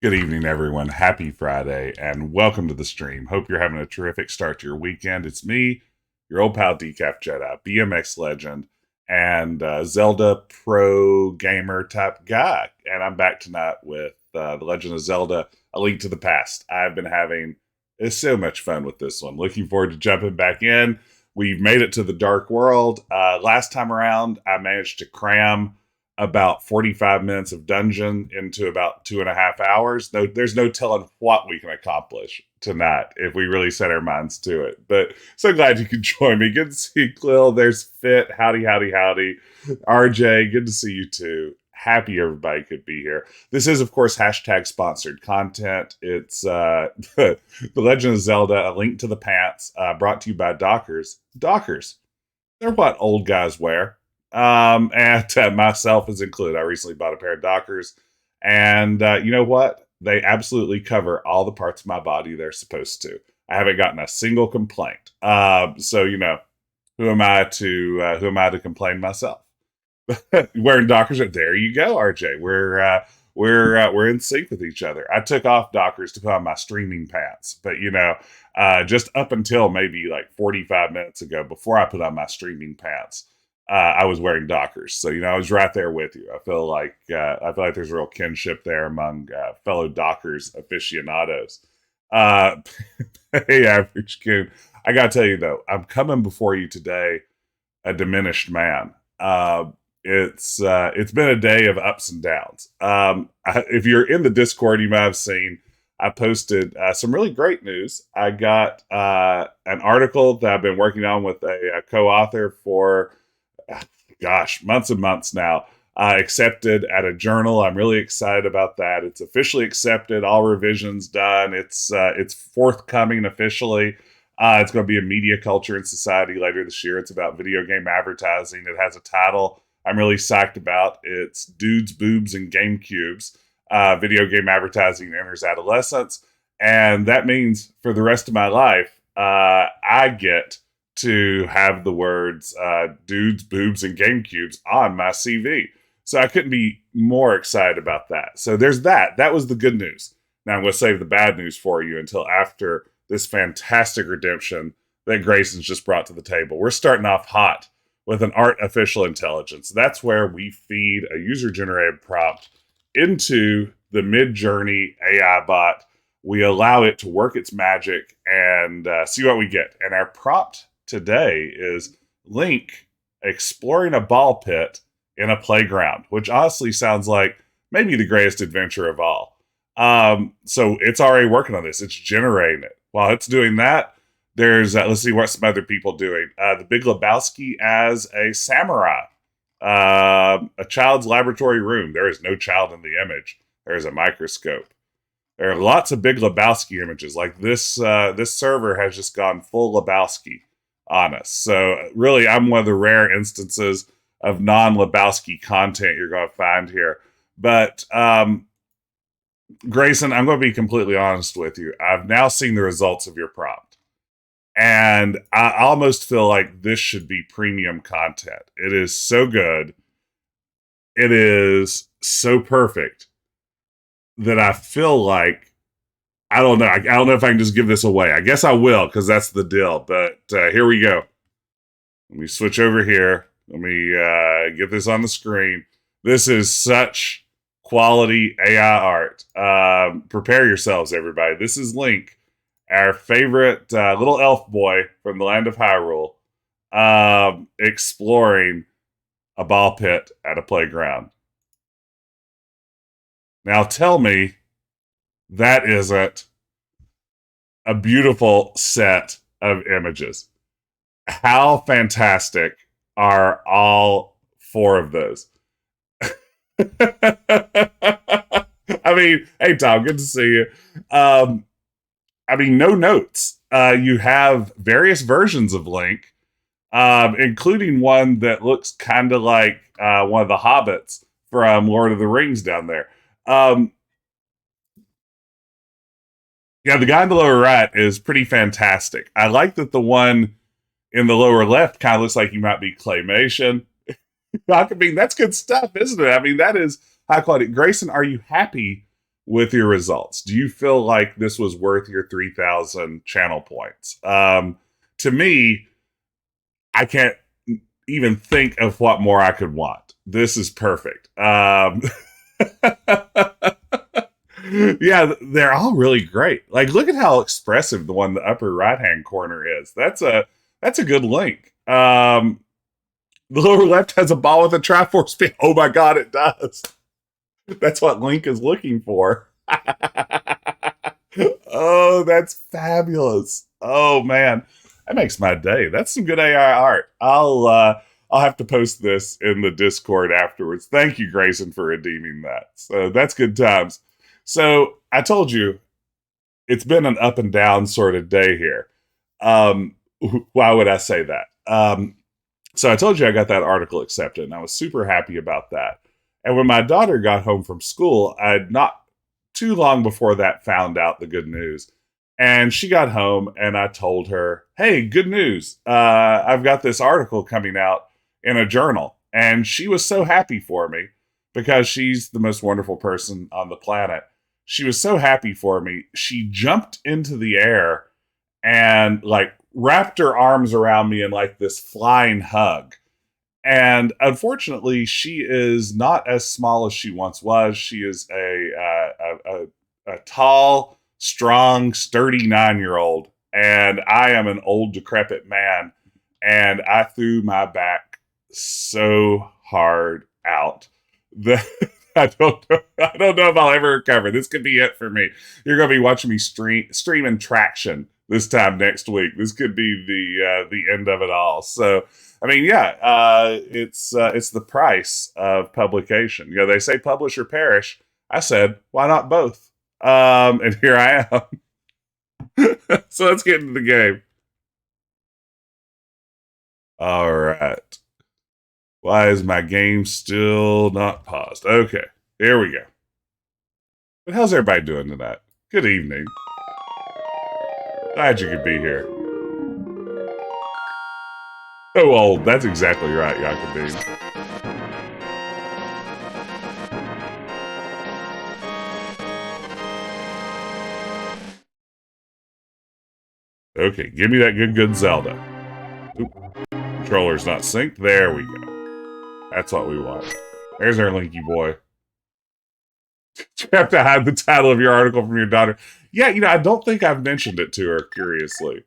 Good evening, everyone. Happy Friday, and welcome to the stream. Hope you're having a terrific start to your weekend. It's me, your old pal Decaf Jedi, BMX legend, and Zelda pro gamer type guy. And I'm back tonight with The Legend of Zelda, A Link to the Past. I've been having so much fun with this one. Looking forward to jumping back in. We've made it to the Dark World. Last time around, I managed to cram about 45 minutes of dungeon into about 2.5 hours. No, there's no telling what we can accomplish tonight if we really set our minds to it. But so glad you could join me. Good to see you, Quill. There's Fit. Howdy, howdy, howdy. RJ, good to see you too. Happy everybody could be here. This is, of course, hashtag sponsored content. It's The Legend of Zelda, A Link to the Pants, brought to you by Dockers. Dockers, they're what old guys wear. And myself is included. I recently bought a pair of Dockers, and you know what? They absolutely cover all the parts of my body they're supposed to. I haven't gotten a single complaint. So you know, who am I to complain myself? Wearing Dockers. There you go, RJ. We're in sync with each other. I took off Dockers to put on my streaming pants, but you know, just up until maybe like 45 minutes ago, before I put on my streaming pants, I was wearing Dockers. So you know, I was right there with you. I feel like there's a real kinship there among fellow Dockers aficionados. Uh, hey, Average Coon. I gotta tell you though, I'm coming before you today a diminished man. It's been a day of ups and downs. If you're in the Discord, you might have seen I posted some really great news. I got an article that I've been working on with a co-author for, gosh, months and months now. Accepted at a journal. I'm really excited about that. It's officially accepted. All revisions done. It's forthcoming officially. It's going to be in media, culture, and society later this year. It's about video game advertising. It has a title I'm really psyched about. It's Dudes, Boobs, and Game Cubes. Video game advertising enters adolescence. And that means for the rest of my life, I get to have the words Dudes, Boobs, and Game Cubes on my CV. So I couldn't be more excited about that. So there's that. That was the good news. Now I'm going to save the bad news for you until after this fantastic redemption that Grayson's just brought to the table. We're starting off hot with an artificial intelligence. That's where we feed a user-generated prompt into the Mid-Journey AI bot. We allow it to work its magic and see what we get. And our prompt today is Link exploring a ball pit in a playground, which honestly sounds like maybe the greatest adventure of all. So it's already working on this. It's generating it. While it's doing that, there's, let's see what some other people doing. The Big Lebowski as a samurai. A child's laboratory room. There is no child in the image. There is a microscope. There are lots of Big Lebowski images. Like this server has just gone full Lebowski on us. So really, I'm one of the rare instances of non-Lebowski content you're going to find here. But Grayson, I'm going to be completely honest with you. I've now seen the results of your prompt. And I almost feel like this should be premium content. It is so good. It is so perfect that I feel like, I don't know. I don't know if I can just give this away. I guess I will, because that's the deal. But here we go. Let me switch over here. Let me get this on the screen. This is such quality AI art. Prepare yourselves, everybody. This is Link, our favorite little elf boy from the land of Hyrule, exploring a ball pit at a playground. Now tell me that isn't a beautiful set of images. How fantastic are all four of those? I mean, hey Tom, good to see you. I mean, no notes. You have various versions of Link, including one that looks kind of like one of the hobbits from Lord of the Rings down there. Um, yeah, the guy in the lower right is pretty fantastic. I like that the one in the lower left kind of looks like he might be claymation. I mean, that's good stuff, isn't it? I mean, that is high quality. Grayson, are you happy with your results? Do you feel like this was worth your 3,000 channel points? To me, I can't even think of what more I could want. This is perfect. Yeah, they're all really great. Like, look at how expressive the one in the upper right hand corner is. That's a good Link. The lower left has a ball with a Triforce spin. Oh my god, it does. That's what Link is looking for. Oh, that's fabulous. Oh man, that makes my day. That's some good AI art. I'll have to post this in the Discord afterwards. Thank you, Grayson, for redeeming that. So that's good times. So I told you it's been an up and down sort of day here. Why would I say that? So I told you I got that article accepted, and I was super happy about that. And when my daughter got home from school, I'd not too long before that found out the good news. And she got home, and I told her, hey, good news. I've got this article coming out in a journal. And she was so happy for me because she's the most wonderful person on the planet. She was so happy for me. She jumped into the air and like wrapped her arms around me in like this flying hug. And unfortunately, she is not as small as she once was. She is a tall, strong, sturdy 9-year-old, and I am an old, decrepit man. And I threw my back so hard out that I don't know if I'll ever recover. This could be it for me. You're going to be watching me streaming Traction this time next week. This could be the end of it all. So, I mean, yeah, it's the price of publication. You know, they say publish or perish. I said, why not both? And here I am. So let's get into the game. All right. Why is my game still not paused? Okay, here we go. But how's everybody doing tonight? Good evening. Glad you could be here. Oh, well, that's exactly right, Yakabine. Okay, give me that good Zelda. Oop. Controller's not synced. There we go. That's what we want. There's our Linky boy. You have to hide the title of your article from your daughter. Yeah, you know, I don't think I've mentioned it to her, curiously.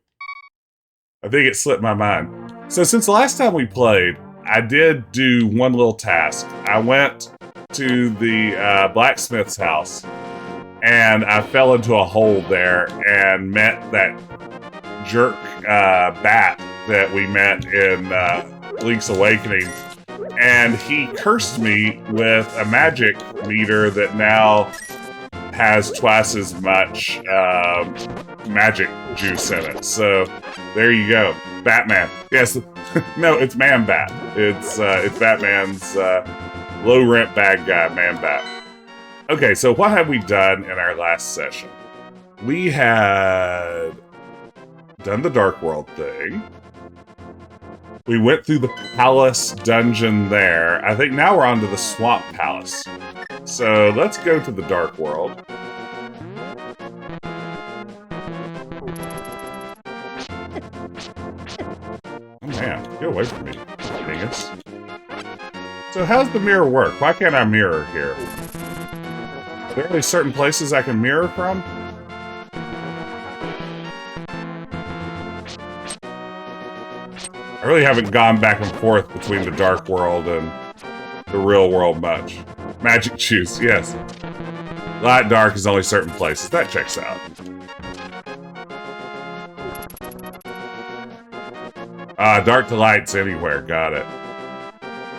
I think it slipped my mind. So since the last time we played, I did do one little task. I went to the blacksmith's house, and I fell into a hole there and met that jerk bat that we met in Link's Awakening. And he cursed me with a magic meter that now has twice as much magic juice in it. So there you go. Batman. Yes. No, it's Man-Bat. It's Batman's low-rent bad guy, Man-Bat. Okay, so what have we done in our last session? We had done the Dark World thing. We went through the palace dungeon there. I think now we're on to the Swamp Palace. So let's go to the Dark World. Oh man, get away from me, dingus. So how's the mirror work? Why can't I mirror here? Are there only certain places I can mirror from? I really haven't gone back and forth between the Dark World and the real world much. Magic juice, yes. Light dark is only certain places. That checks out. Dark to light's anywhere. Got it.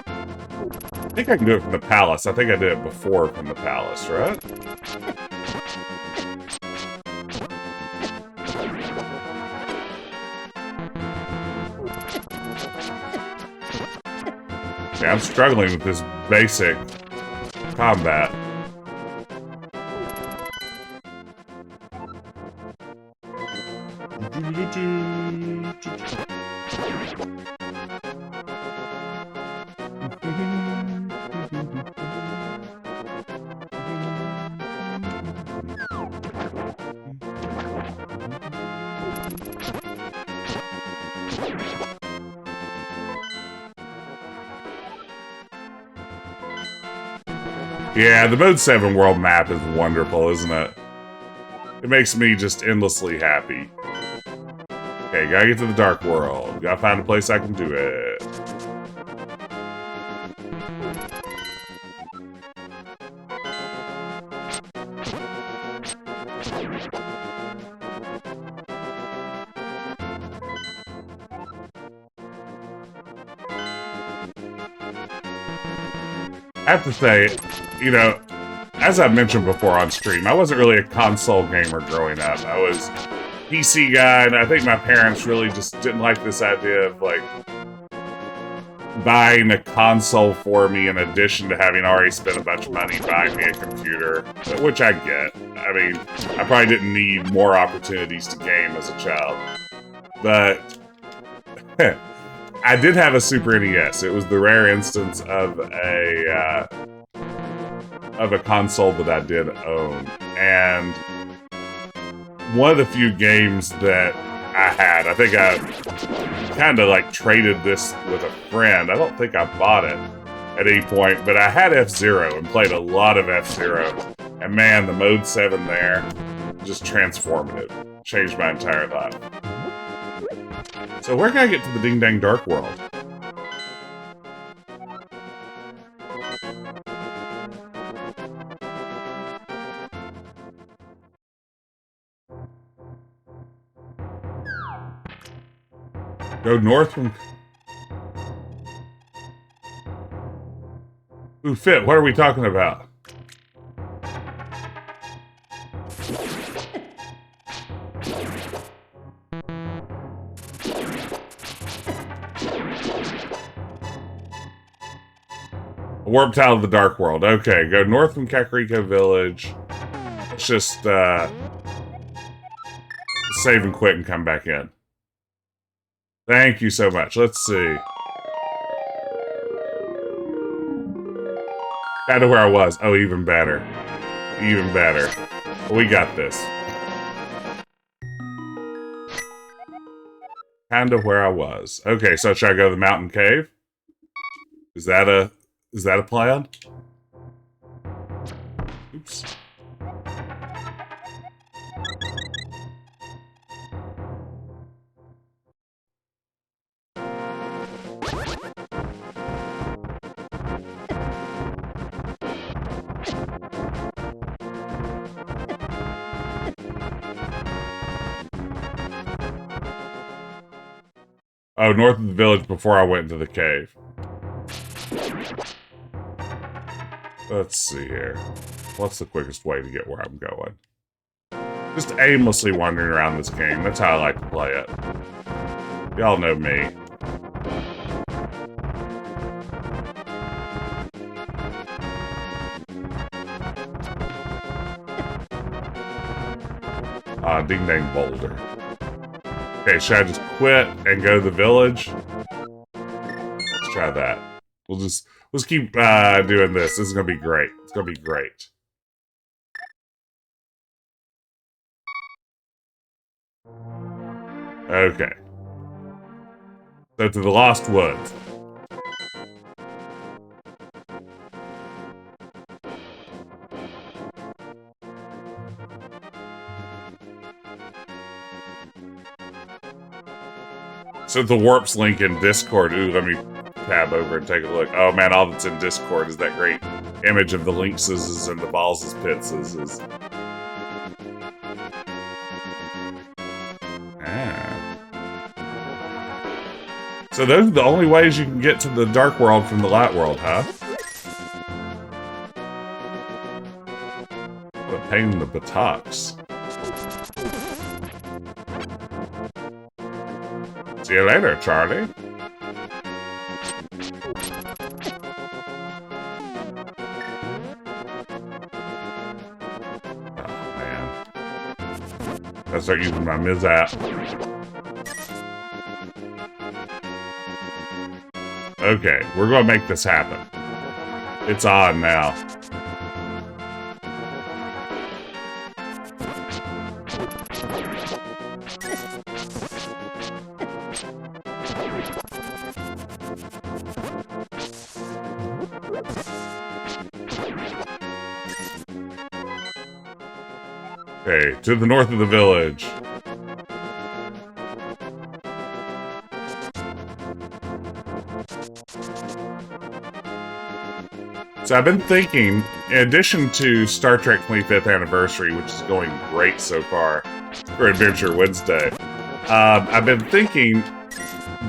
I think I can do it from the palace. I think I did it before from the palace, right? Yeah, I'm struggling with this basic combat. Yeah, the Mode 7 world map is wonderful, isn't it? It makes me just endlessly happy. Okay, gotta get to the Dark World. Gotta find a place I can do it. I have to say, you know, as I've mentioned before on stream, I wasn't really a console gamer growing up. I was PC guy, and I think my parents really just didn't like this idea of, like, buying a console for me in addition to having already spent a bunch of money buying me a computer, which I get. I mean, I probably didn't need more opportunities to game as a child. But I did have a Super NES. It was the rare instance of a console that I did own. And one of the few games that I had, I think I kind of like traded this with a friend. I don't think I bought it at any point, but I had F-Zero and played a lot of F-Zero. And man, the Mode 7 there, just transformative. Changed my entire life. So where can I get to the Ding Dang Dark World? Go north from... Ooh, Fit, what are we talking about? Warp Tile of the Dark World. Okay, go north from Kakariko Village. Let's just, save and quit and come back in. Thank you so much. Let's see. Kind of where I was. Oh, even better. Even better. We got this. Kind of where I was. Okay, so should I go to the mountain cave? Is that a plan? Oops. Oh, north of the village before I went into the cave. Let's see here. What's the quickest way to get where I'm going? Just aimlessly wandering around this game. That's how I like to play it. Y'all know me. Ding Dang Boulder. Okay, should I just quit and go to the village? Let's try that. Let's keep doing this. This is gonna be great. It's gonna be great. Okay. So to the Lost Woods. So the Warp's link in Discord. Ooh, let me tab over and take a look. Oh man, all that's in Discord is that great image of the lynxes and the balls' pits is. So those are the only ways you can get to the Dark World from the Light World, huh? What a pain in the buttocks. See you later, Charlie. Oh, man. Gotta start using my Miz app. Okay, we're gonna make this happen. It's on now. Okay, to the north of the village. So I've been thinking, in addition to Star Trek 25th Anniversary, which is going great so far for Adventure Wednesday, I've been thinking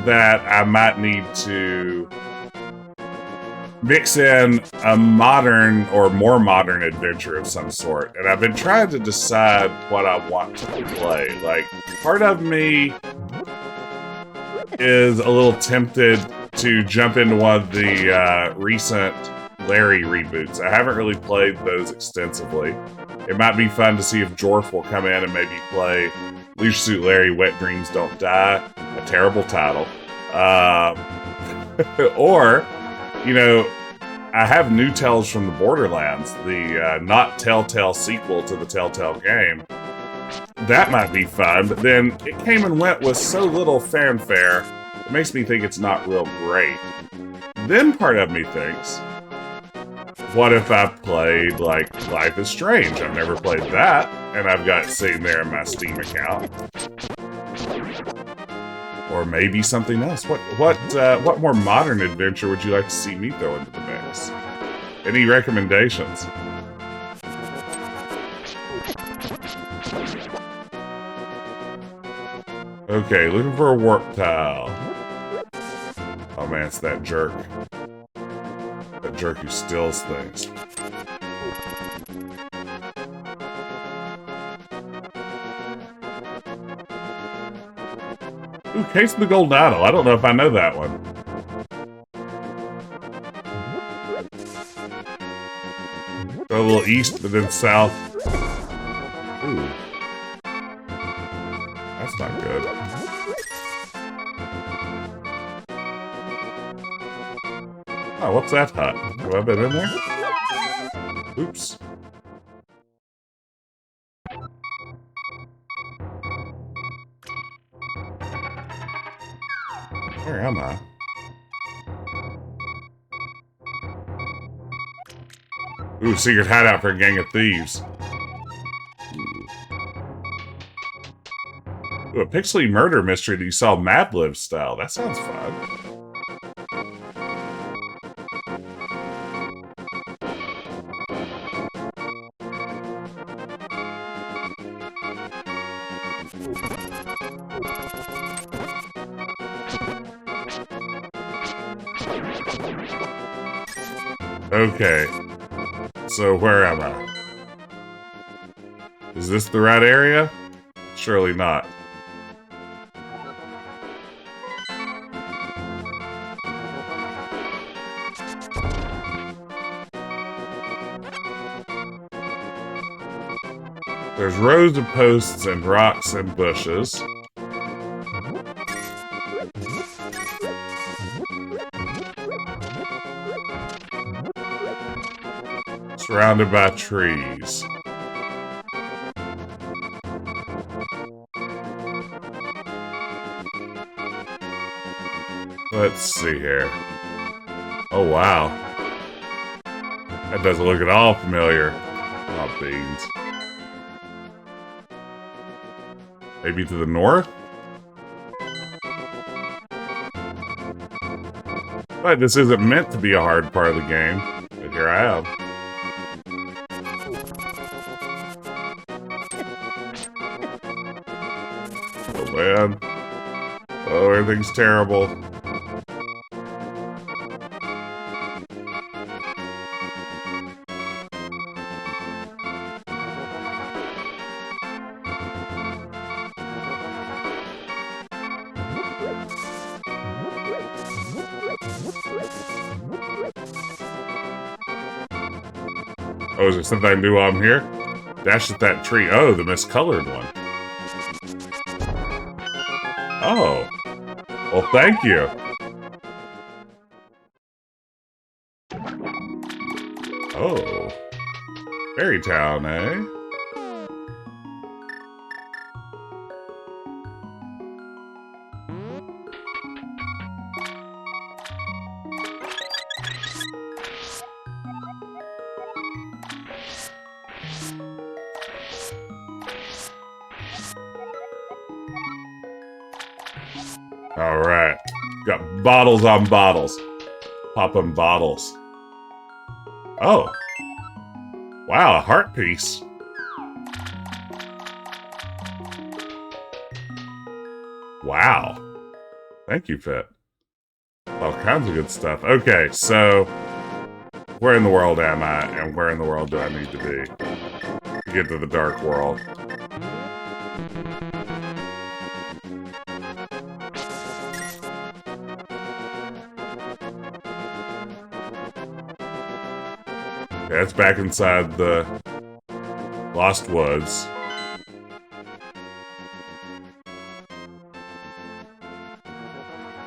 that I might need to mix in a modern or more modern adventure of some sort. And I've been trying to decide what I want to play. Like, part of me is a little tempted to jump into one of the recent Larry reboots. I haven't really played those extensively. It might be fun to see if Jorf will come in and maybe play Leisure Suit Larry Wet Dreams Don't Die, a terrible title. Or, you know, I have New Tales from the Borderlands, the not Telltale sequel to the Telltale game. That might be fun, but then it came and went with so little fanfare, it makes me think it's not real great. Then part of me thinks, what if I played, like, Life is Strange? I've never played that, and I've got it sitting there in my Steam account. Or maybe something else. What more modern adventure would you like to see me throw into the mix? Any recommendations? Okay, looking for a warp tile. Oh man, it's that jerk. That jerk who steals things. Ooh, Case of the Golden Idol. I don't know if I know that one. Go a little east, but then south. Ooh. That's not good. Oh, what's that hut? Have I been in there? Oops. Where am I? Ooh, secret hideout for a gang of thieves. Ooh, a pixely murder mystery that you saw Mad Lib style. That sounds fun. Okay. So where am I? Is this the right area? Surely not. There's rows of posts and rocks and bushes. Surrounded by trees. Let's see here. Oh, wow. That doesn't look at all familiar. Oh, beans. Maybe to the north? But this isn't meant to be a hard part of the game. But here I am. Oh, man. Oh, everything's terrible. Oh, is there something I can do while I'm here? Dash at that tree. Oh, the miscolored one. Oh. Well, thank you. Oh. Fairy Town, eh? Alright. Got bottles on bottles. Popping bottles. Oh. Wow, a heart piece. Wow. Thank you, Fit. All kinds of good stuff. Okay, so where in the world am I, and where in the world do I need to be to get to the dark world? Okay, it's back inside the Lost Woods.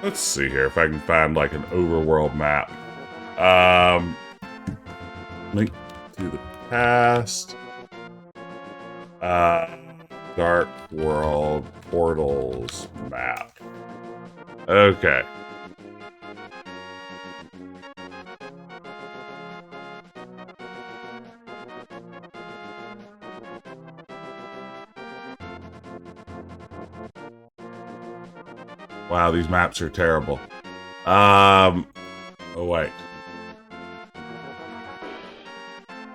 Let's see here if I can find like an overworld map. Link to the past. Dark world portals map. Okay. Wow, these maps are terrible. Oh wait.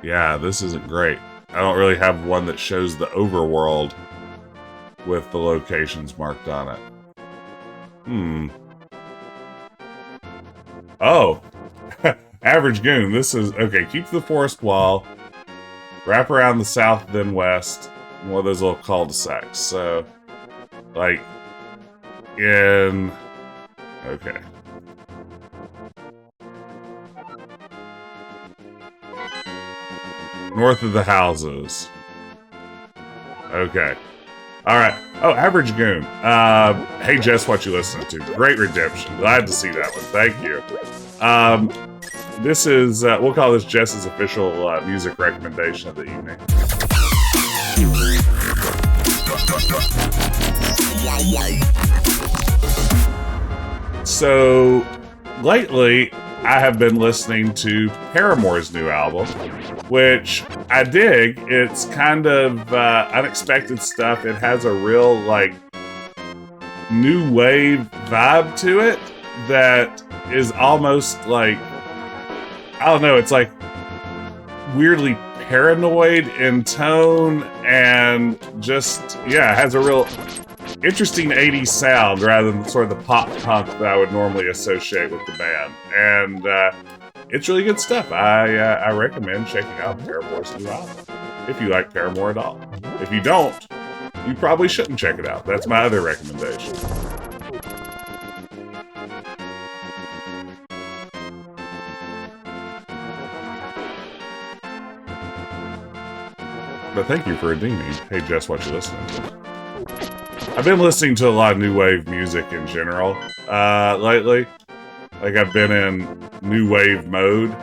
Yeah, this isn't great. I don't really have one that shows the overworld with the locations marked on it. Oh. Average Goon. This is... Okay, keep the forest wall. Wrap around the south, then west. And one of those little cul-de-sacs. So, like... in... Okay. North of the houses. Okay. Alright. Oh, Average Goon. Hey, Jess, what you listening to? Great redemption. Glad to see that one. Thank you. This is... we'll call this Jess's official music recommendation of the evening. So, lately, I have been listening to Paramore's new album, which I dig. It's kind of unexpected stuff. It has a real, like, new wave vibe to it that is almost like, I don't know, it's like weirdly paranoid in tone and just, yeah, it has a real interesting 80s sound rather than sort of the pop punk that I would normally associate with the band. And it's really good stuff. I recommend checking out Paramore's new album, if you like Paramore at all. If you don't, you probably shouldn't check it out. That's my other recommendation. But thank you for redeeming. Hey, Jess, what you listening to? I've been listening to a lot of new wave music in general lately. Like, I've been in new wave mode.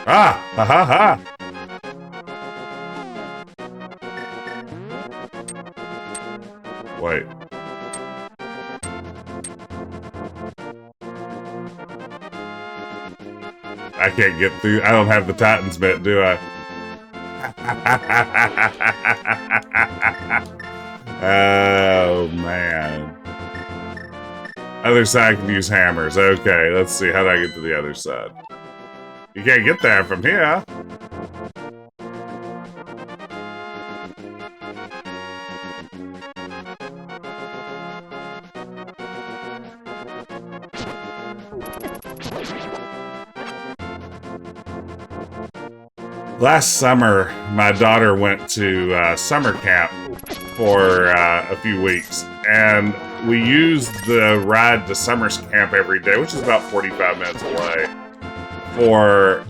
Ah! Ha ha ha! Wait. I can't get through. I don't have the Titans bit, do I? Oh, man. Other side can use hammers. Okay, let's see. How do I get to the other side? You can't get there from here. Last summer, my daughter went to summer camp for a few weeks, and we used the ride to summer camp every day, which is about 45 minutes away, for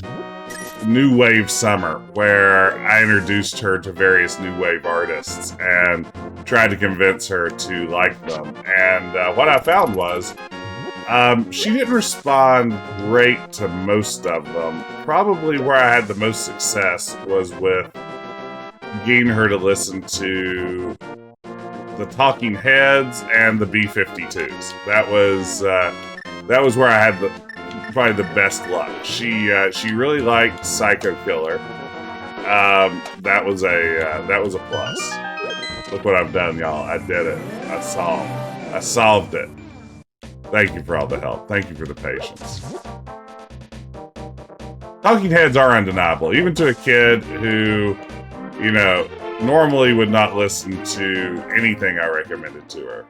New Wave Summer, where I introduced her to various New Wave artists and tried to convince her to like them. And what I found was she didn't respond great to most of them. Probably where I had the most success was with getting her to listen to the Talking Heads and the B-52s. That was where I had probably the best luck. She really liked Psycho Killer. That was a plus. Look what I've done, y'all. I did it. I solved it. Thank you for all the help. Thank you for the patience. Talking Heads are undeniable, even to a kid who, you know, normally would not listen to anything I recommended to her.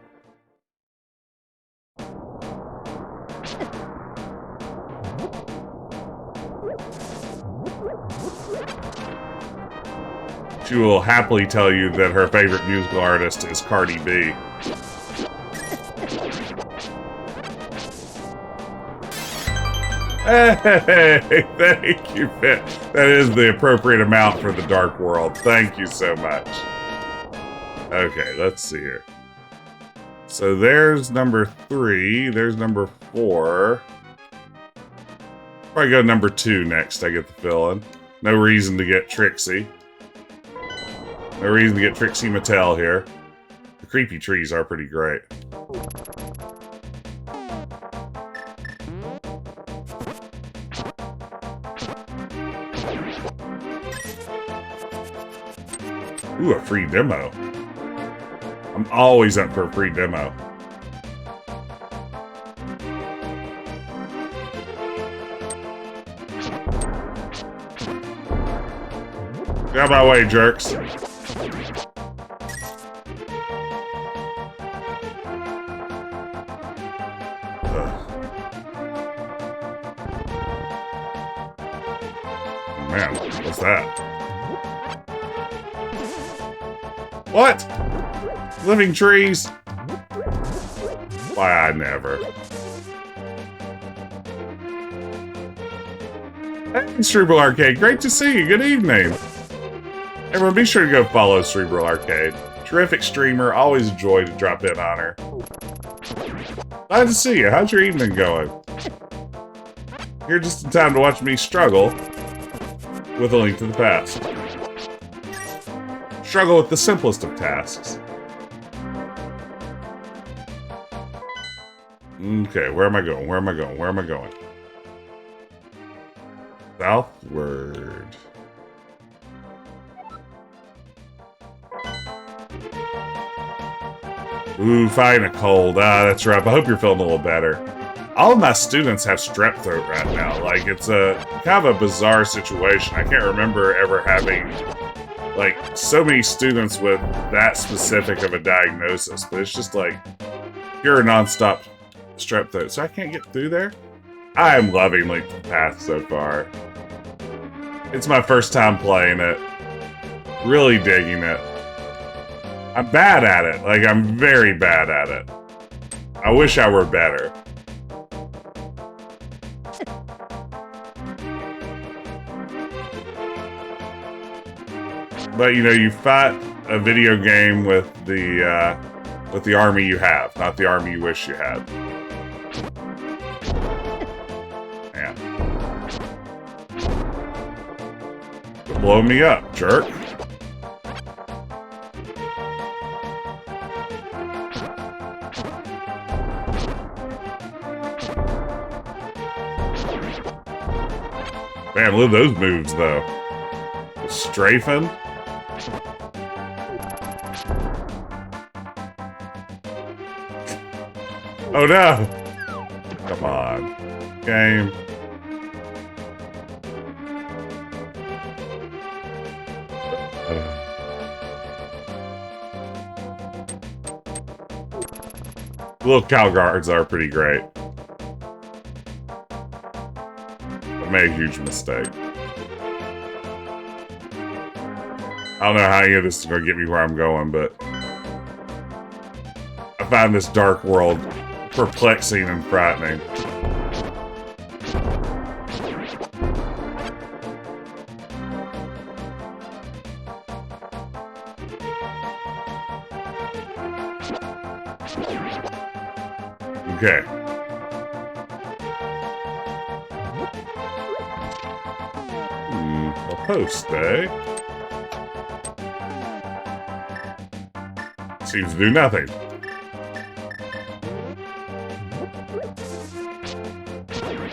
She will happily tell you that her favorite musical artist is Cardi B. Hey, thank you, Fit. That is the appropriate amount for the Dark World. Thank you so much. Okay, let's see here. So there's number 3. There's number 4. Probably go number 2 next, I get the feeling. No reason to get Trixie. No reason to get Trixie Mattel here. The creepy trees are pretty great. Ooh, a free demo. I'm always up for a free demo. Get out of my way, jerks. Man, what's that? What? Living trees? Why, I never. Hey, Cerebral Arcade, great to see you. Good evening. Everyone, be sure to go follow Cerebral Arcade. Terrific streamer, always a joy to drop in on her. Glad to see you. How's your evening going? Here just in time to watch me struggle with A Link to the Past. Struggle with the simplest of tasks. Okay, where am I going? Where am I going? Where am I going? Southward. Ooh, fighting a cold. Ah, that's rough. I hope you're feeling a little better. All of my students have strep throat right now. Like, it's a kind of a bizarre situation. I can't remember ever having, like, so many students with that specific of a diagnosis. But it's just, like, pure nonstop strep throat. So I can't get through there? I am loving Link to the Past so far. It's my first time playing it. Really digging it. I'm bad at it. Like, I'm very bad at it. I wish I were better. But, you know, you fight a video game with the army you have, not the army you wish you had. Man. Blow me up, jerk. Man, look at those moves, though. Strafing. Oh no! Come on. Game. Little cow guards are pretty great. I made a huge mistake. I don't know how any of this is going to get me where I'm going, but I find this dark world perplexing and frightening. Okay. A post, eh? Seems to do nothing.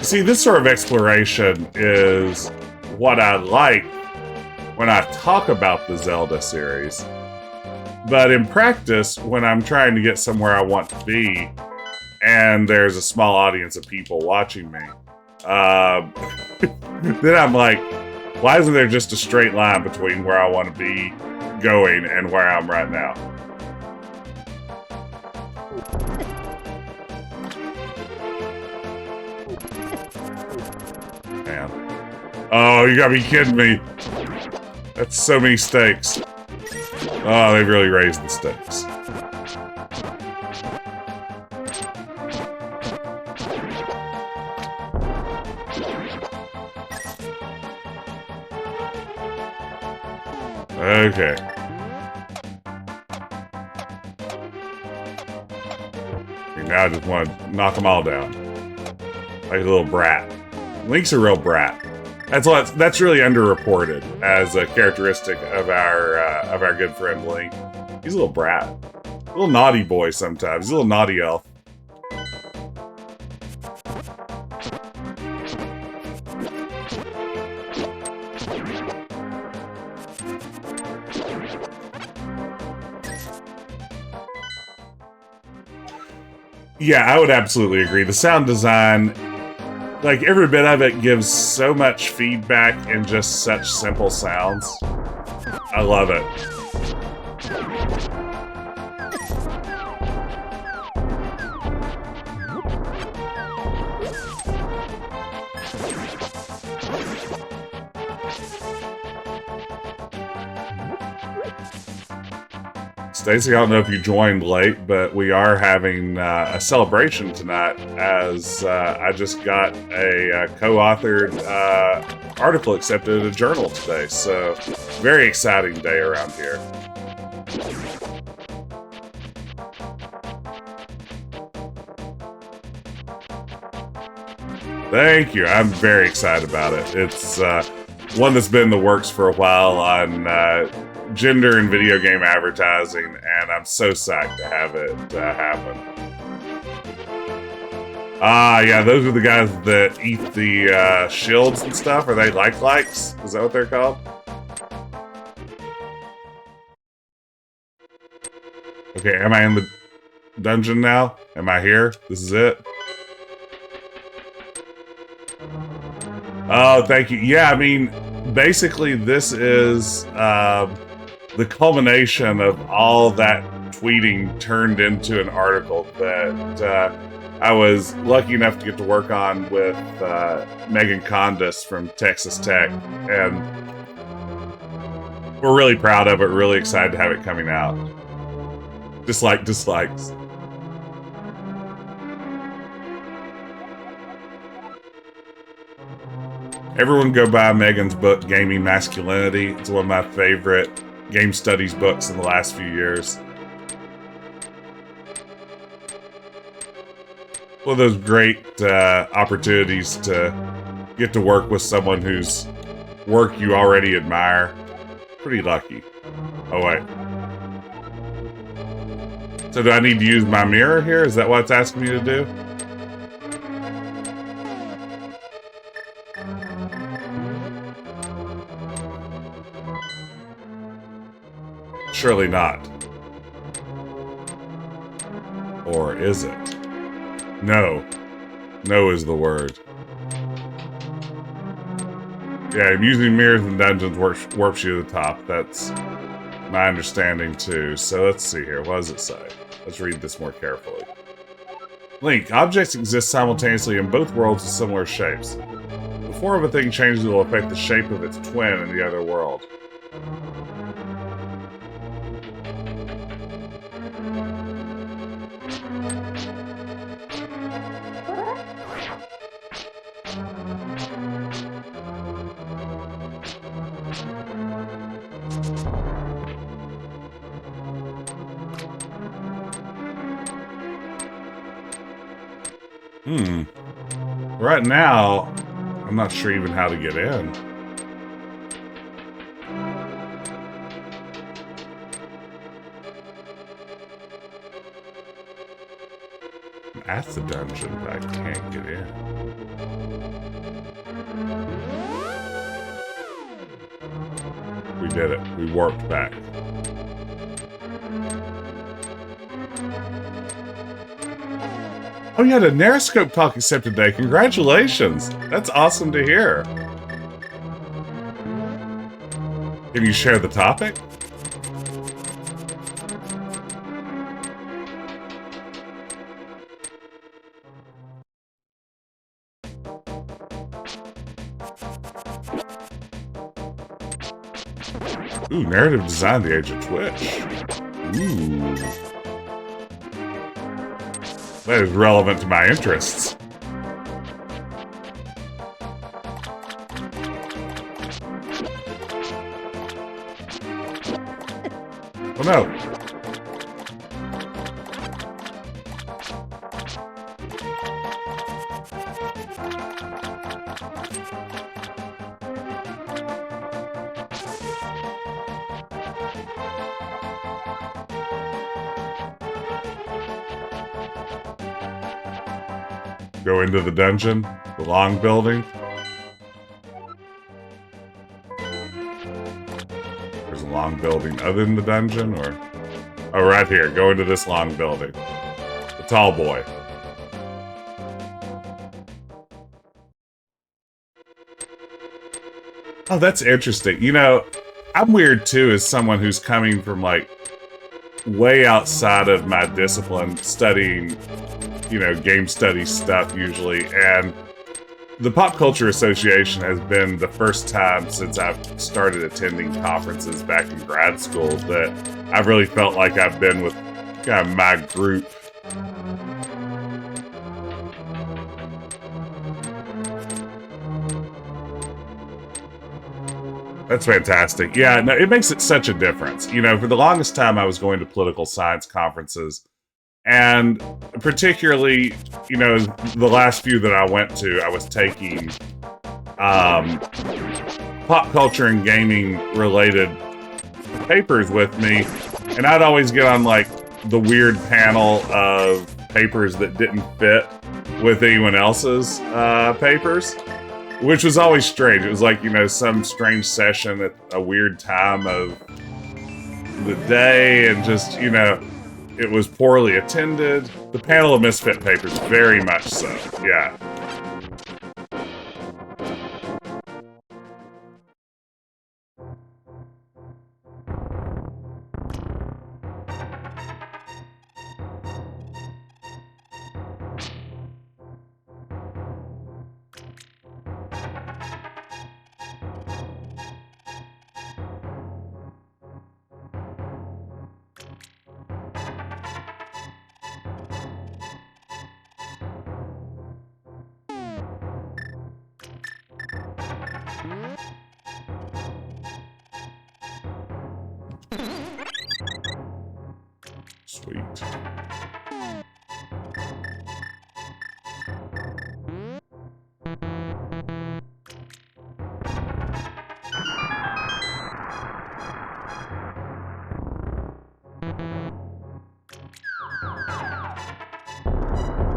See, this sort of exploration is what I like when I talk about the Zelda series. But in practice, when I'm trying to get somewhere I want to be, and there's a small audience of people watching me, then I'm like, why isn't there just a straight line between where I want to be going and where I'm right now? Man. Oh, you gotta be kidding me. That's so many stakes. Oh, they've really raised the stakes. Okay. Now I just want to knock them all down. Like a little brat. Link's a real brat. That's really underreported as a characteristic of our good friend Link. He's a little brat. A little naughty boy sometimes. He's a little naughty elf. Yeah, I would absolutely agree. The sound design, like every bit of it gives so much feedback in just such simple sounds. I love it. Stacey, I don't know if you joined late, but we are having a celebration tonight as I just got a co-authored article accepted in a journal today. So, very exciting day around here. Thank you. I'm very excited about it. It's one that's been in the works for a while on gender and video game advertising, and I'm so psyched to have it happen. Ah, yeah, those are the guys that eat the shields and stuff. Are they likes? Is that what they're called? Okay, am I in the dungeon now? Am I here? This is it? Oh, thank you. Yeah, I mean, basically this is the culmination of all that tweeting turned into an article that I was lucky enough to get to work on with Megan Condis from Texas Tech, and we're really proud of it, really excited to have it coming out. Dislikes. Everyone go buy Megan's book, Gaming Masculinity. It's one of my favorite game studies books in the last few years. One of those great opportunities to get to work with someone whose work you already admire. Pretty lucky. Oh, wait. So do I need to use my mirror here? Is that what it's asking me to do? Surely not. Or is it? No. No is the word. Yeah, using mirrors in dungeons warps you to the top. That's my understanding too. So let's see here. What does it say? Let's read this more carefully. Link, objects exist simultaneously in both worlds with similar shapes. The form of a thing changes will affect the shape of its twin in the other world. Right now, I'm not sure even how to get in. I'm at the dungeon, but I can't get in. We did it. We warped back. Oh yeah, the Narrowscope talk accepted today. Congratulations. That's awesome to hear. Can you share the topic? Ooh, narrative design, the age of Twitch. Ooh. That is relevant to my interests. Oh no. Go into the dungeon, the long building. There's a long building other than the dungeon, or... Oh, right here. Go into this long building. The tall boy. Oh, that's interesting. You know, I'm weird too as someone who's coming from, like, way outside of my discipline, studying, you know, game study stuff usually, and the Pop Culture Association has been the first time since I've started attending conferences back in grad school that I've really felt like I've been with kind of my group. That's fantastic. Yeah, no, it makes it such a difference. You know, for the longest time I was going to political science conferences, and particularly, you know, the last few that I went to, I was taking pop culture and gaming related papers with me, and I'd always get on like the weird panel of papers that didn't fit with anyone else's papers, which was always strange. It was like, you know, some strange session at a weird time of the day, and just, you know, it was poorly attended. The panel of misfit papers, very much so. Yeah. Sweet.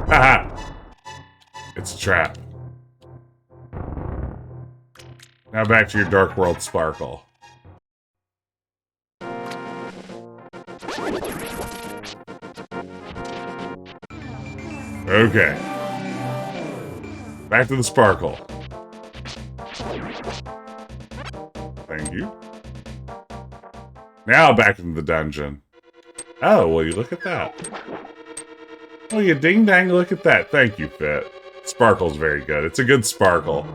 Haha! It's a trap. Now back to your Dark World Sparkle. Okay. Back to the Sparkle. Thank you. Now back into the dungeon. Oh, well, you look at that. Oh, you ding-dang, look at that. Thank you, Fit. Sparkle's very good. It's a good Sparkle.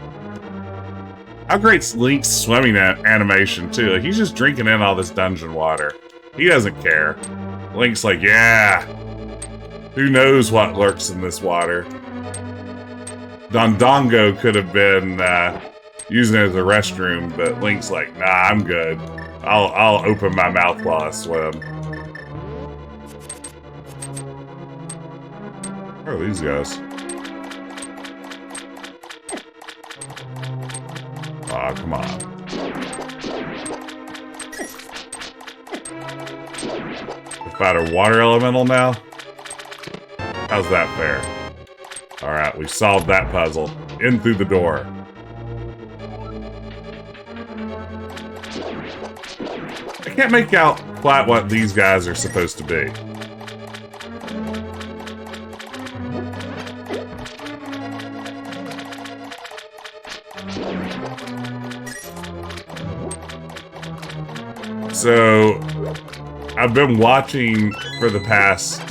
How great's Link's swimming animation, too? Like, he's just drinking in all this dungeon water. He doesn't care. Link's like, yeah, who knows what lurks in this water? Dondongo could have been using it as a restroom, but Link's like, nah, I'm good. I'll open my mouth while I swim. Where are these guys? Aw, come on. About a water elemental now? How's that fair? Alright, we solved that puzzle. In through the door. I can't make out quite what these guys are supposed to be. So, I've been watching for the past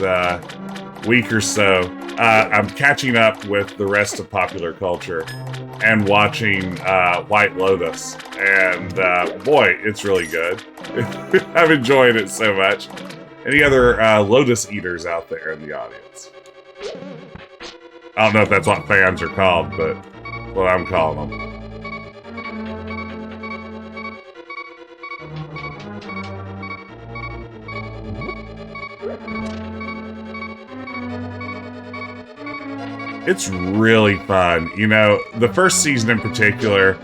week or so. I'm catching up with the rest of popular culture and watching White Lotus. And boy, it's really good. I've enjoyed it so much. Any other Lotus eaters out there in the audience? I don't know if that's what fans are called, but what I'm calling them. It's really fun. You know, the first season in particular,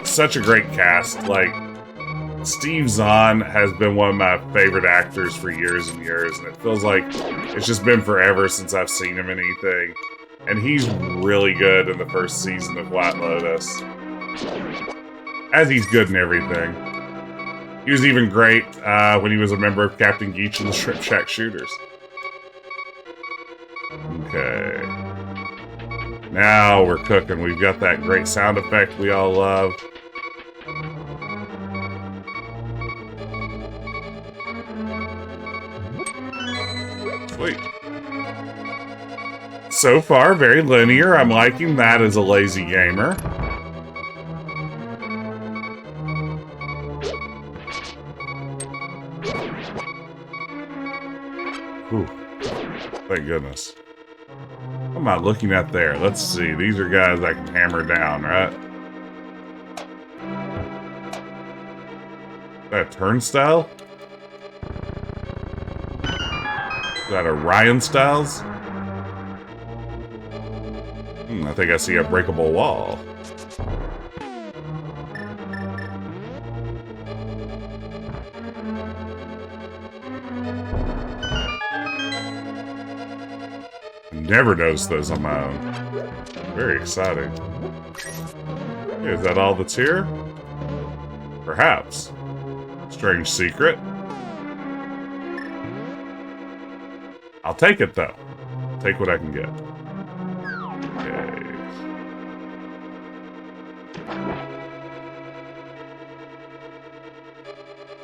such a great cast. Like, Steve Zahn has been one of my favorite actors for years and years, and it feels like it's just been forever since I've seen him in anything. And he's really good in the first season of White Lotus. As he's good in everything. He was even great when he was a member of Captain Geach and the Shrimp Shack Shooters. Okay. Now we're cooking. We've got that great sound effect we all love. Sweet. So far, very linear. I'm liking that as a lazy gamer. Whew. Thank goodness. What am I looking at there? Let's see. These are guys I can hammer down, right? Is that a turnstile? Is that a Ryan Styles? I think I see a breakable wall. Never noticed those on my own. Very exciting. Okay, is that all that's here? Perhaps. Strange secret. I'll take it, though. Take what I can get. Okay.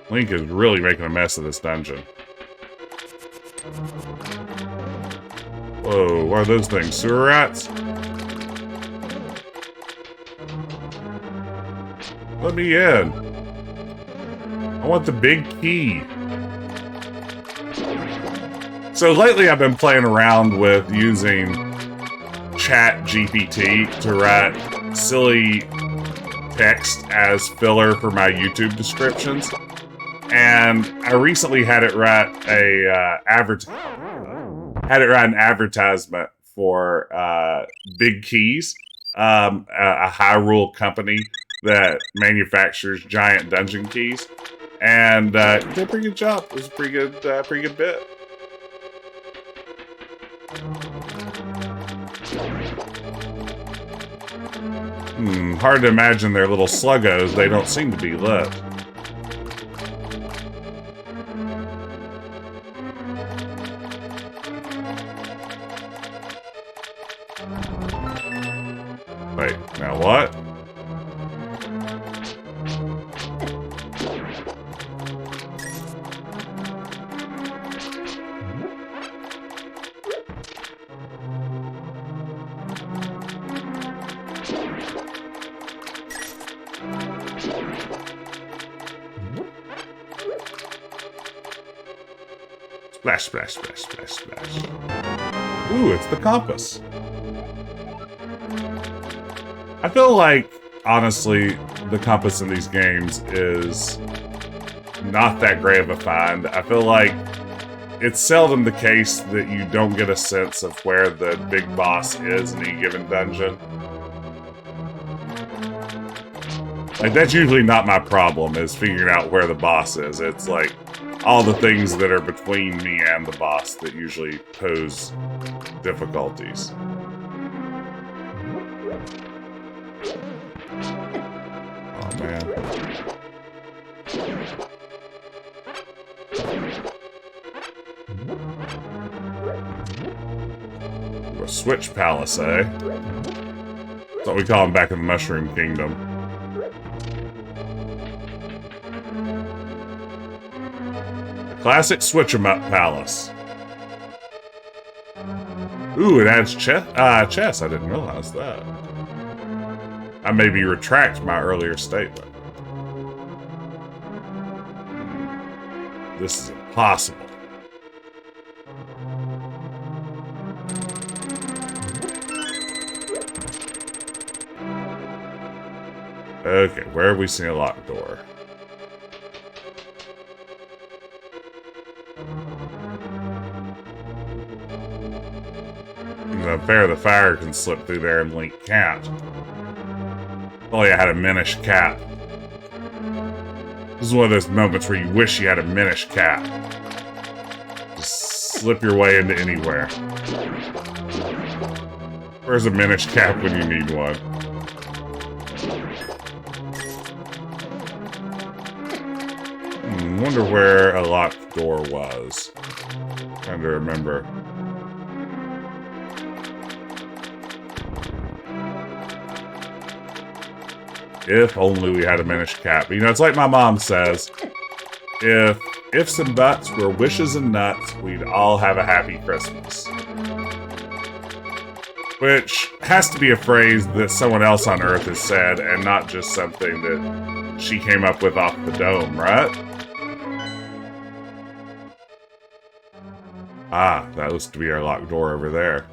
Link is really making a mess of this dungeon. Whoa, what are those things? Sewer rats? Let me in. I want the big key. So lately I've been playing around with using Chat GPT to write silly text as filler for my YouTube descriptions. And I recently had it write an advertisement for Big Keys, a Hyrule company that manufactures giant dungeon keys, and it did a pretty good job. It was a pretty good bit. Hard to imagine they're little sluggos. They don't seem to be lit. Wait, now what? Splash, splash, splash, splash, splash. Ooh, it's the compass. I feel like, honestly, the compass in these games is not that great of a find. I feel like it's seldom the case that you don't get a sense of where the big boss is in any given dungeon. Like, that's usually not my problem, is figuring out where the boss is. It's like all the things that are between me and the boss that usually pose difficulties. Oh, man. A switch palace, eh? That's what we call them back in the Mushroom Kingdom. A classic switch-em-up palace. Ooh, it adds chess. I didn't realize that. I maybe retract my earlier statement. This is impossible. Okay, where have we seen a locked door? Unfair, the fire can slip through there and Link can't. Oh, yeah, I had a Minish cap. This is one of those moments where you wish you had a Minish cap. Just slip your way into anywhere. Where's a Minish cap when you need one? Wonder where a locked door was. Trying to remember. If only we had a Minish cap. You know, it's like my mom says, if ifs and buts were wishes and nuts, we'd all have a happy Christmas. Which has to be a phrase that someone else on Earth has said, and not just something that she came up with off the dome, right? Ah, that looks to be our locked door over there.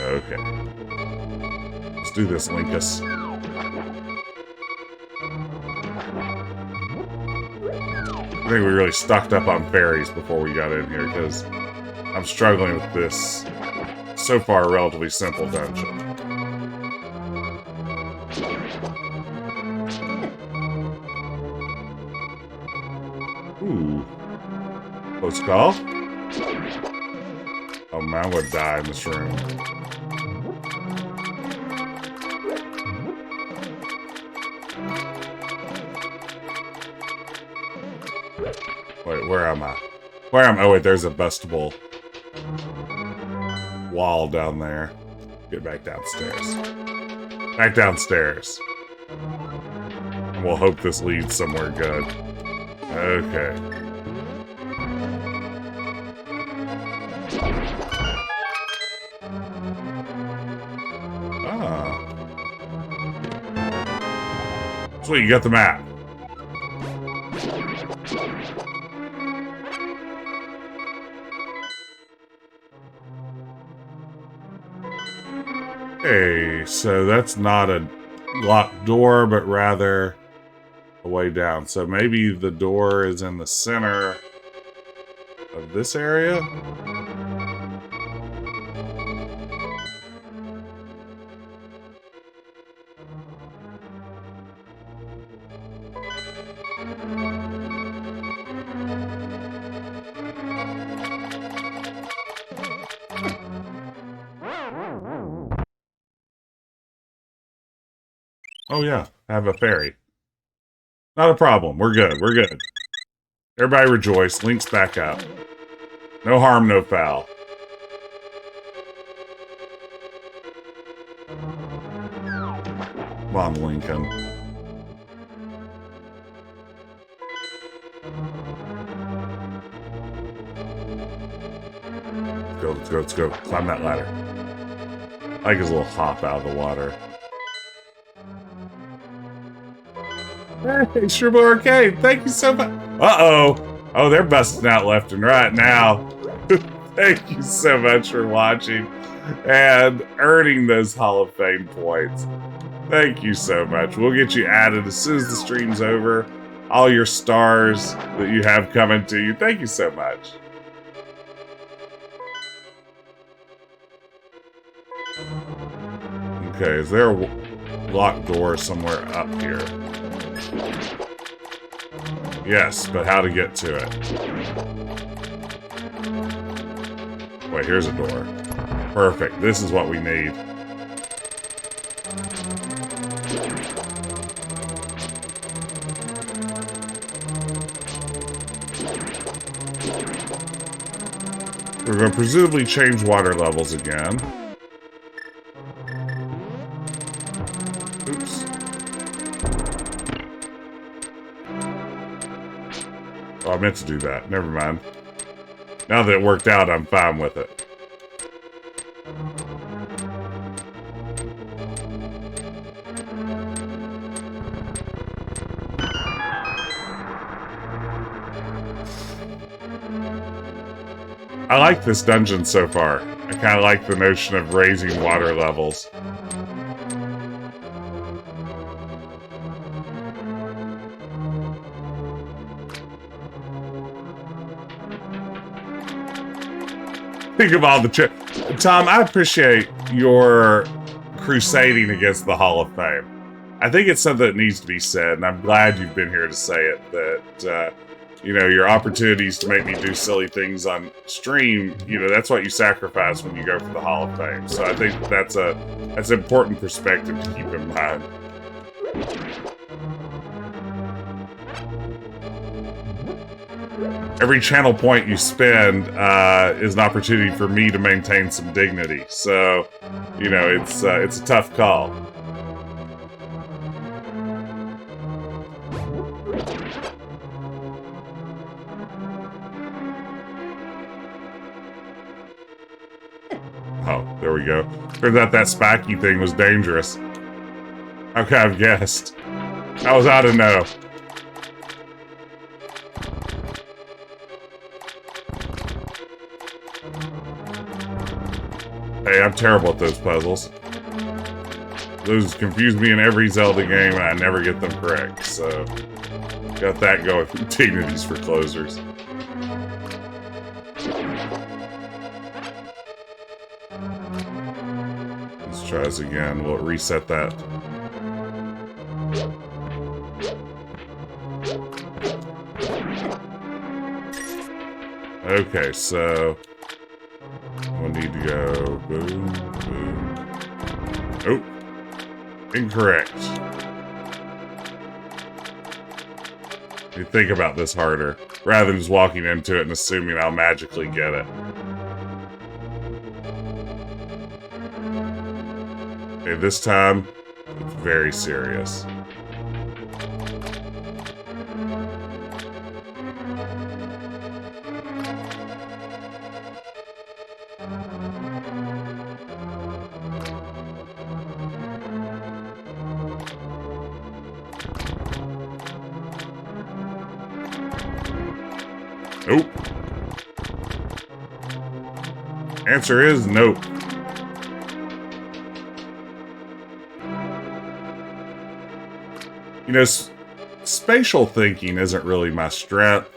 Okay. Let's do this, Linkus. I think we really stocked up on fairies before we got in here, because I'm struggling with this, so far, relatively simple dungeon. Ooh. Close call? Oh man, I'm gonna die in this room. Wait, where am I? Where am I? Oh wait, there's a bustable wall down there. Get back downstairs. Back downstairs. And we'll hope this leads somewhere good. Okay. Ah. Sweet, you got the map. Okay, so that's not a locked door, but rather a way down. So maybe the door is in the center of this area? Oh yeah, I have a fairy. Not a problem. We're good. We're good. Everybody rejoice. Link's back up. No harm, no foul. Come on, Lincoln. Let's go, let's go, let's go. Climb that ladder. I like his little hop out of the water. Hey, Scribble Arcade, thank you so much. Uh-oh. Oh, they're busting out left and right now. Thank you so much for watching and earning those Hall of Fame points. Thank you so much. We'll get you added as soon as the stream's over. All your stars that you have coming to you. Thank you so much. Okay, is there a locked door somewhere up here? Yes, but how to get to it? Wait, here's a door. Perfect. This is what we need. We're going to presumably change water levels again. Oops. Oh, I meant to do that. Never mind. Now that it worked out, I'm fine with it. I like this dungeon so far. I kind of like the notion of raising water levels. Think of all the Tom, I appreciate your crusading against the Hall of Fame. I think it's something that needs to be said, and I'm glad you've been here to say it, that, you know, your opportunities to make me do silly things on stream, you know, that's what you sacrifice when you go for the Hall of Fame. So I think that's an important perspective to keep in mind. Every channel point you spend is an opportunity for me to maintain some dignity. So, you know, it's a tough call. Oh, there we go. Turns out that spiky thing was dangerous. How could I have guessed? How was I to know? Hey, I'm terrible at those puzzles. Those confuse me in every Zelda game, and I never get them correct, so... Got that going. Dignities for closers. Let's try this again. Will it reset that? Okay, so... we'll need to go boom, boom. Nope. Incorrect. You think about this harder, rather than just walking into it and assuming I'll magically get it. Okay, this time, it's very serious. Nope. Answer is nope. You know, spatial thinking isn't really my strength.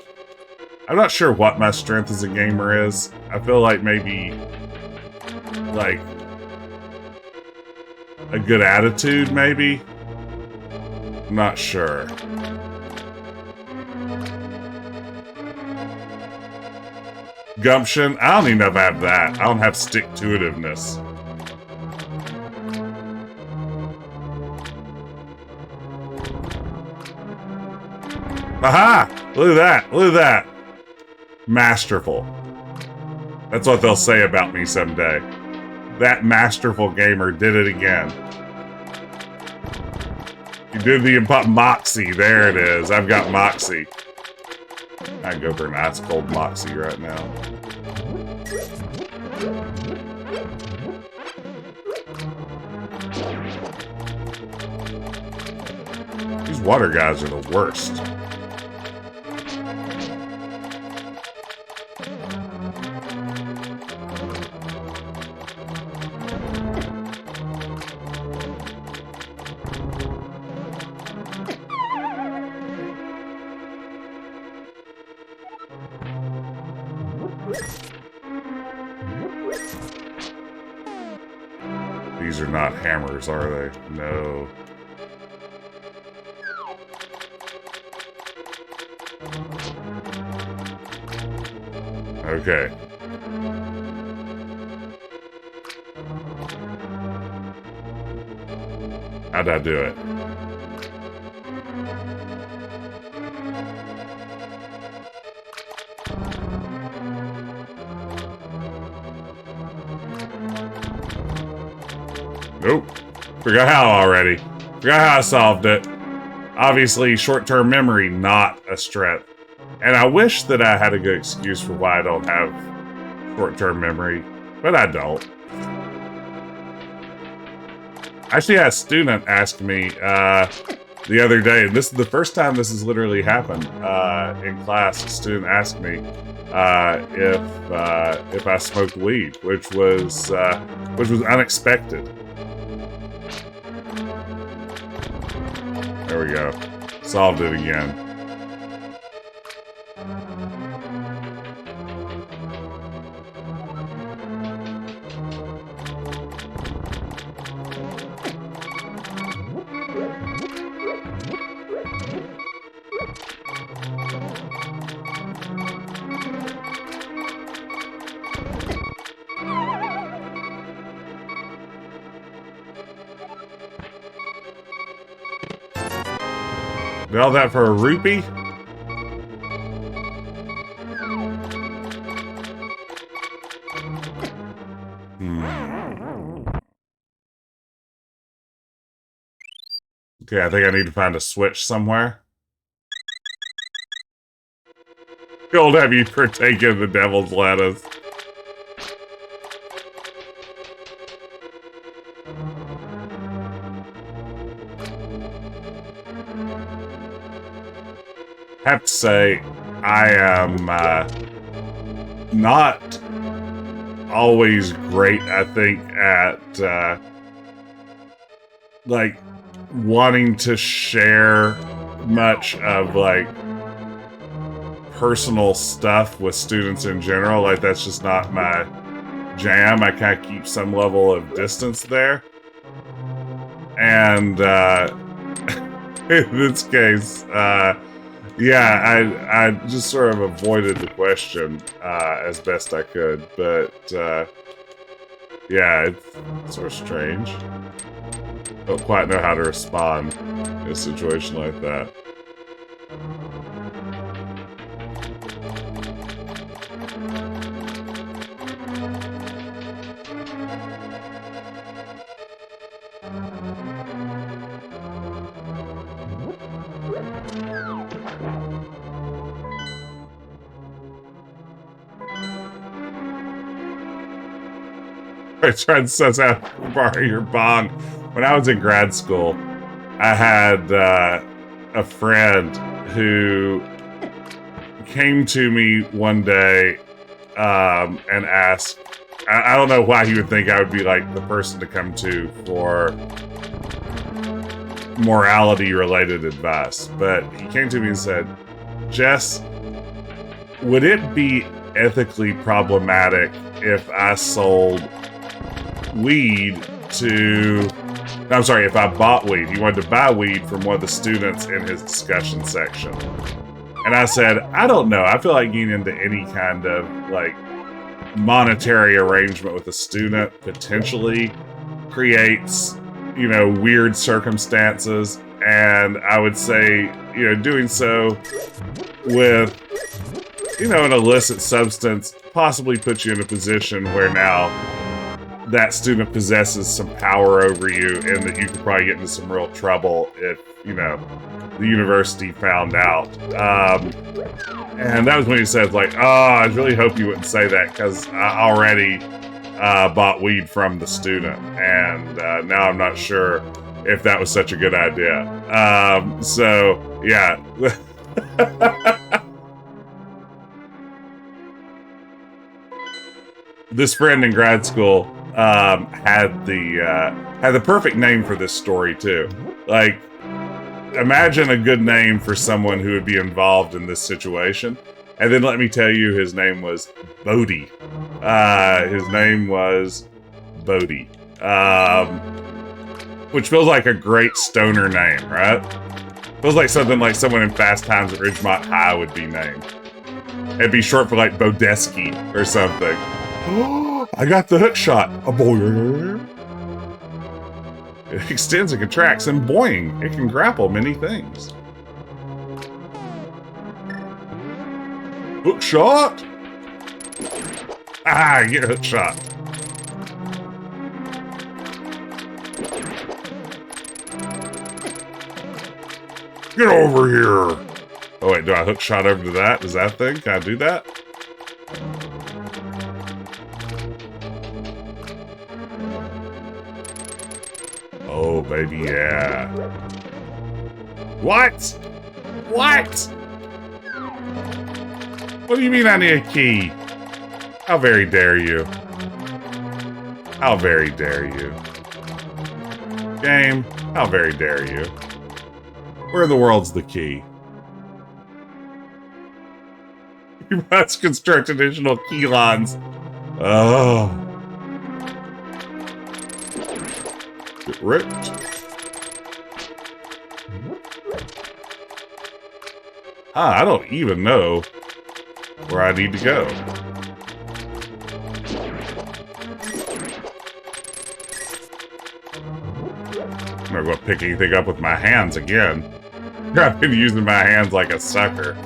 I'm not sure what my strength as a gamer is. I feel like maybe, like, a good attitude, maybe? I'm not sure. Gumption? I don't even know if I have that. I don't have stick-to-itiveness. Aha! Look at that. Look at that. Masterful. That's what they'll say about me someday. That masterful gamer did it again. You did the Moxie. There it is. I've got Moxie. I'd go for an ice cold Moxie right now. These water guys are the worst. These are not hammers, are they? No. Okay. How'd I do it? Nope. Forgot how already. Forgot how I solved it. Obviously, short-term memory, not a strength. And I wish that I had a good excuse for why I don't have short-term memory, but I don't. Actually, I had a student ask me the other day, and this is the first time this has literally happened in class. A student asked me if I smoked weed, which was unexpected. There we go. Solved it again. Did all that for a rupee? Okay, I think I need to find a switch somewhere. Gold, have you partaken the devil's lettuce? Have to say, I am not always great, I think, at like wanting to share much of like personal stuff with students in general. Like, that's just not my jam. I kind of keep some level of distance there. And in this case, yeah, I just sort of avoided the question as best I could, but yeah, it's sort of strange. Don't quite know how to respond in a situation like that. I tried to suss out borrow your bong. When I was in grad school, I had a friend who came to me one day and asked, I don't know why he would think I would be like the person to come to for morality-related advice, but he came to me and said, Jess, would it be ethically problematic if I sold weed to... I'm sorry, if I bought weed. He wanted to buy weed from one of the students in his discussion section. And I said, I don't know. I feel like getting into any kind of, like, monetary arrangement with a student potentially creates, you know, weird circumstances. And I would say, doing so with, an illicit substance possibly puts you in a position where now that student possesses some power over you and that you could probably get into some real trouble if, the university found out. And that was when he said, like, I really hope you wouldn't say that because I already bought weed from the student. And now I'm not sure if that was such a good idea. So, yeah. This friend in grad school had the perfect name for this story too. Like, imagine a good name for someone who would be involved in this situation. And then let me tell you, his name was Bodie. His name was Bodie. Which feels like a great stoner name, right? Feels like something like someone in Fast Times at Ridgemont High would be named. It'd be short for like Bodeski or something. I got the hook shot. A boy. It extends and contracts, and boing, it can grapple many things. Hook shot. You get a hook shot. Get over here. Oh wait, do I hook shot over to that? Is that thing? Can I do that? Oh, baby, yeah. What? What? What do you mean I need a key? How very dare you? How very dare you? Game, how very dare you? Where in the world's the key? You must construct additional key lines. Oh. Get ripped. I don't even know where I need to go. I'm never going to pick anything up with my hands again. I've been using my hands like a sucker.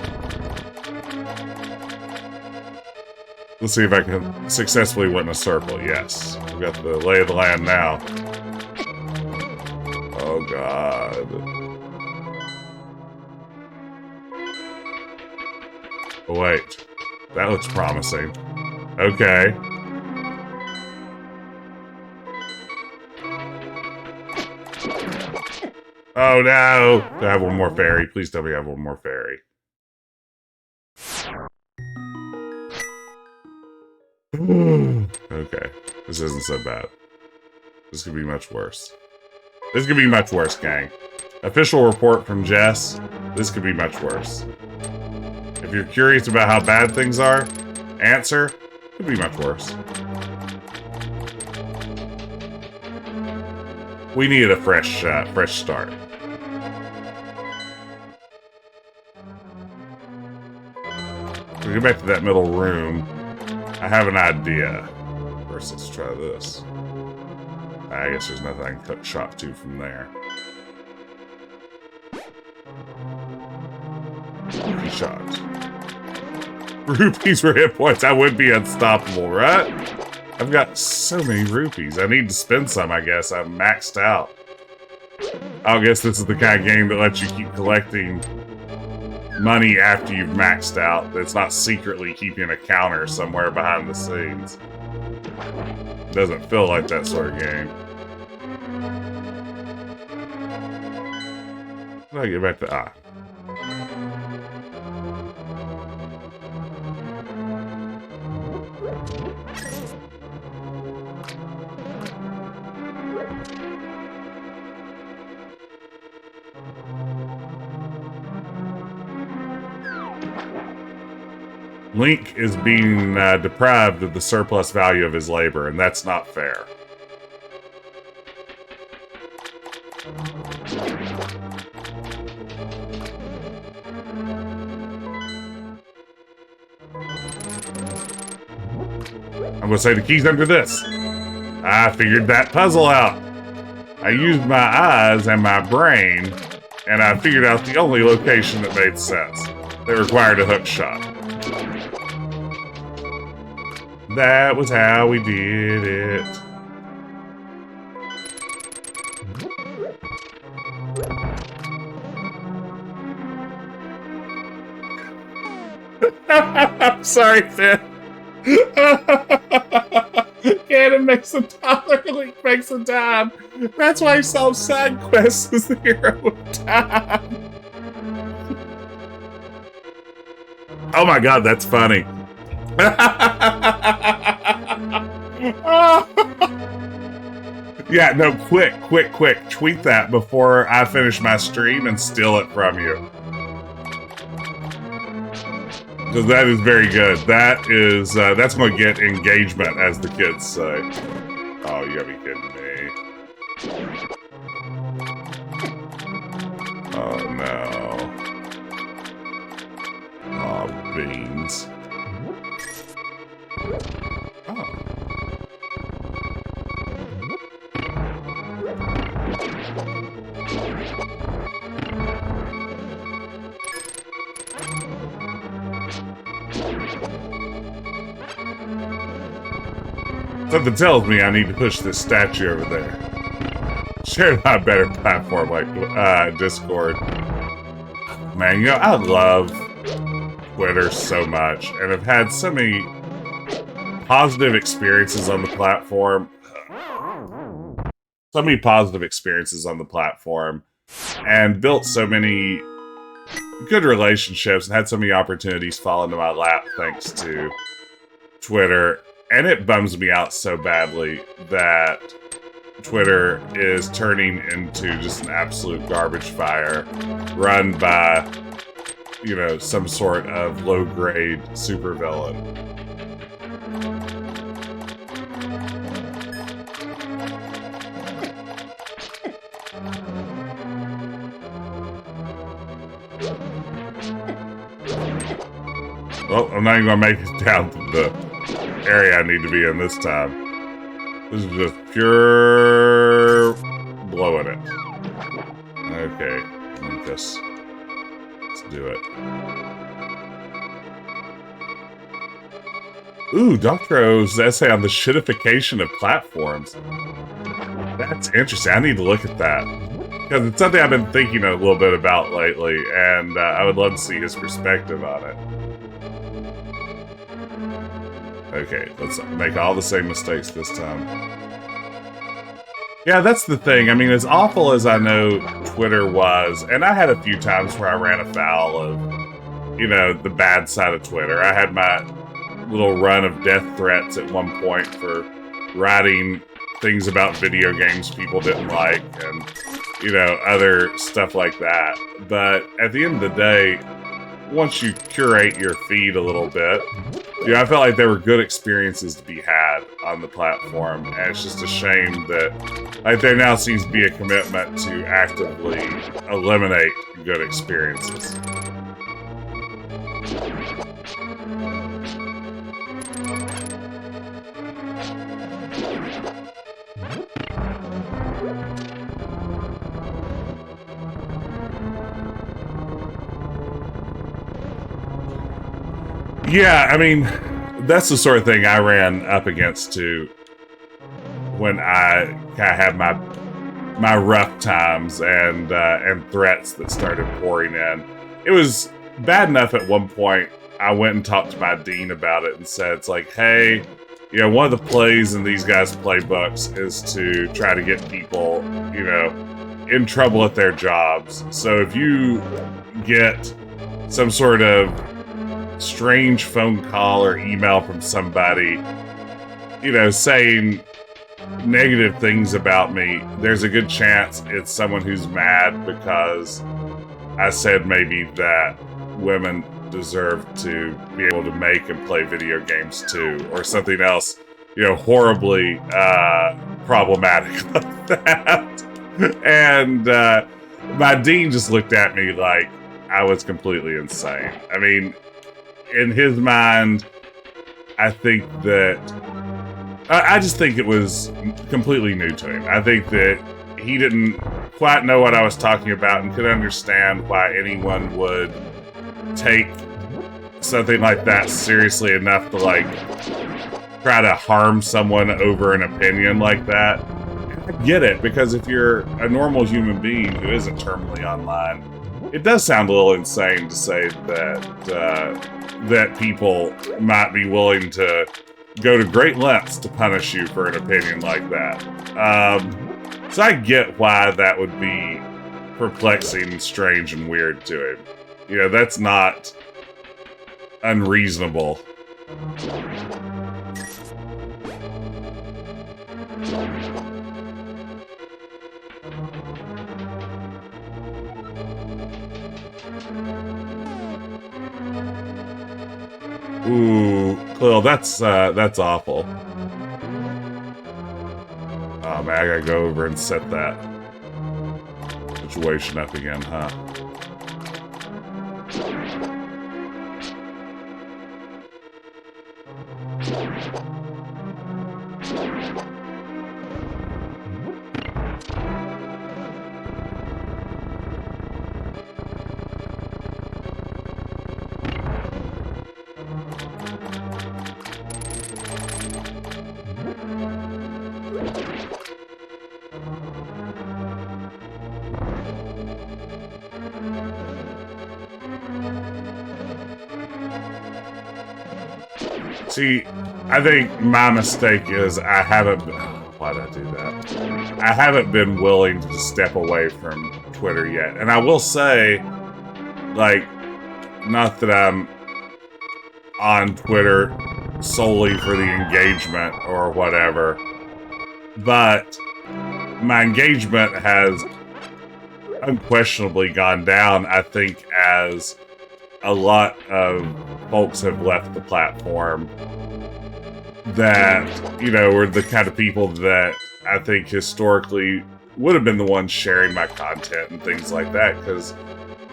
Let's see if I can successfully win a circle. Yes. We've got the lay of the land now. Oh, God. Oh, wait. That looks promising. Okay. Oh, no! Do I have one more fairy? Please tell me I have one more fairy. Okay. This isn't so bad. This could be much worse. This could be much worse, gang. Official report from Jess. This could be much worse. If you're curious about how bad things are, answer, could be much worse. We needed a fresh start. We go back to that middle room. I have an idea. First, let's try this. I guess there's nothing I can cut shot to from there. Rupee shot. Rupees for hit points. I would be unstoppable, right? I've got so many rupees. I need to spend some, I guess. I'm maxed out. I guess this is the kind of game that lets you keep collecting money after you've maxed out. It's not secretly keeping a counter somewhere behind the scenes. It doesn't feel like that sort of game. How do I get back to... Link is being deprived of the surplus value of his labor, and that's not fair. I'm gonna say the key's under this. I figured that puzzle out. I used my eyes and my brain and I figured out the only location that made sense. They required a hook shot. That was how we did it. I'm sorry, Finn. Ganon makes a dollar, Link makes a dime. That's why he solves side quests as the hero of time. Oh my god, that's funny. Yeah, no, quick. Tweet that before I finish my stream and steal it from you. Because that is very good. That is, that's going to get engagement, as the kids say. Oh, you gotta be kidding me. Oh, no. Oh, beans. Oh. Something tells me I need to push this statue over there. Share it on a better platform like Discord. Man, you know, I love Twitter so much, and I've had so many positive experiences on the platform. So many positive experiences on the platform, and built so many good relationships, and had so many opportunities fall into my lap thanks to Twitter. And it bums me out so badly that Twitter is turning into just an absolute garbage fire run by, you know, some sort of low-grade supervillain. Well, I'm not even gonna make it down to the area I need to be in this time. This is just pure blowing it. Okay, let's do it. Ooh, Dr. O's essay on the shitification of platforms. That's interesting. I need to look at that. Because it's something I've been thinking a little bit about lately, and I would love to see his perspective on it. Okay, let's make all the same mistakes this time. Yeah, that's the thing. I mean, as awful as I know Twitter was, and I had a few times where I ran afoul of, you know, the bad side of Twitter. I had my little run of death threats at one point for writing things about video games people didn't like, and, you know, other stuff like that. But at the end of the day, once you curate your feed a little bit, you know, I felt like there were good experiences to be had on the platform, and it's just a shame that, like, there now seems to be a commitment to actively eliminate good experiences. Yeah, I mean, that's the sort of thing I ran up against too when I kind of had my rough times and threats that started pouring in. It was bad enough at one point. I went and talked to my dean about it and said, it's like, hey, you know, one of the plays in these guys' playbooks is to try to get people, you know, in trouble at their jobs. So if you get some sort of strange phone call or email from somebody, you know, saying negative things about me, there's a good chance it's someone who's mad because I said maybe that women deserve to be able to make and play video games too, or something else, you know, horribly problematic like that. And my dean just looked at me like I was completely insane. I mean, in his mind, I think that I just think it was completely new to him. I think that he didn't quite know what I was talking about and could understand why anyone would take something like that seriously enough to like try to harm someone over an opinion like that. I get it, because if you're a normal human being who isn't terminally online, it does sound a little insane to say that people might be willing to go to great lengths to punish you for an opinion like that. So I get why that would be perplexing, strange, and weird to him. You know, that's not unreasonable. Ooh, Quill, that's awful. Oh man, I gotta go over and set that situation up again, huh? See, I think my mistake is I haven't... Why did I do that? I haven't been willing to step away from Twitter yet. And I will say, like, not that I'm on Twitter solely for the engagement or whatever, but my engagement has unquestionably gone down, I think, as a lot of folks have left the platform that, you know, were the kind of people that I think historically would have been the ones sharing my content and things like that, because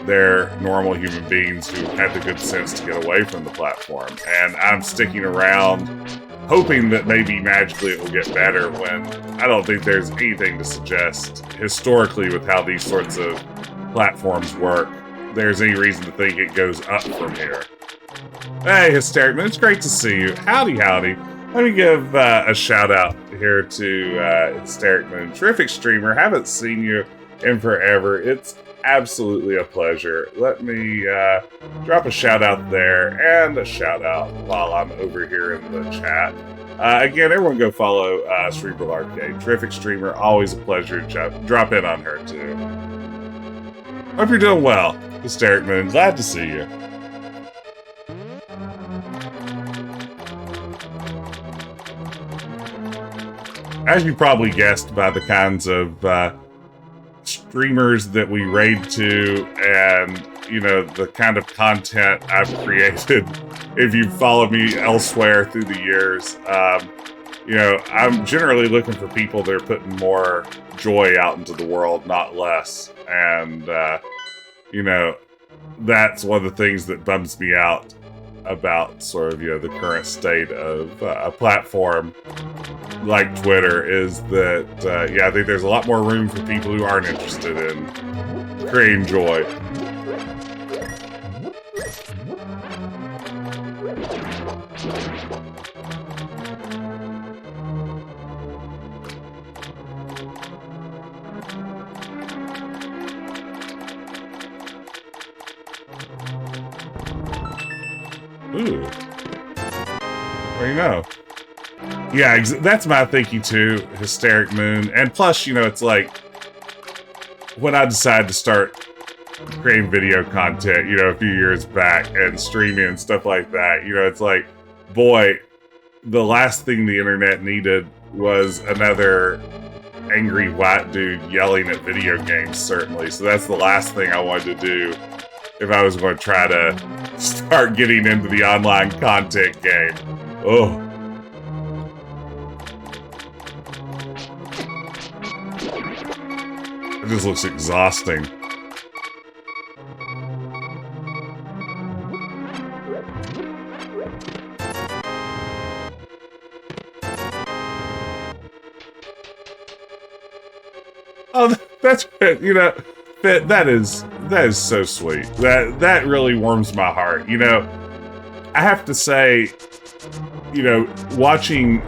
they're normal human beings who had the good sense to get away from the platform. And I'm sticking around hoping that maybe magically it will get better, when I don't think there's anything to suggest historically with how these sorts of platforms work there's any reason to think it goes up from here. Hey, Hysteric Moon, it's great to see you. Howdy, howdy. Let me give a shout out here to Hysteric Moon. Terrific streamer. Haven't seen you in forever. It's absolutely a pleasure. Let me drop a shout out there and a shout out while I'm over here in the chat. Again, everyone go follow Cerebral Arcade. Terrific streamer. Always a pleasure to drop in on her too. Hope you're doing well, Hysteric Moon. Glad to see you. As you probably guessed by the kinds of streamers that we raid to and, you know, the kind of content I've created, if you've followed me elsewhere through the years, you know, I'm generally looking for people that are putting more joy out into the world, not less. And, you know, that's one of the things that bums me out about sort of, you know, the current state of a platform like Twitter is that, yeah, I think there's a lot more room for people who aren't interested in creating joy. Ooh. Well, you know. Yeah, that's my thinking too, Hysteric Moon. And plus, you know, it's like, when I decided to start creating video content, you know, a few years back, and streaming and stuff like that, you know, it's like, boy, the last thing the internet needed was another angry white dude yelling at video games, certainly. So that's the last thing I wanted to do if I was going to try to start getting into the online content game. Oh. It just looks exhausting. Oh, that's that is so sweet. That really warms my heart. I have to say, watching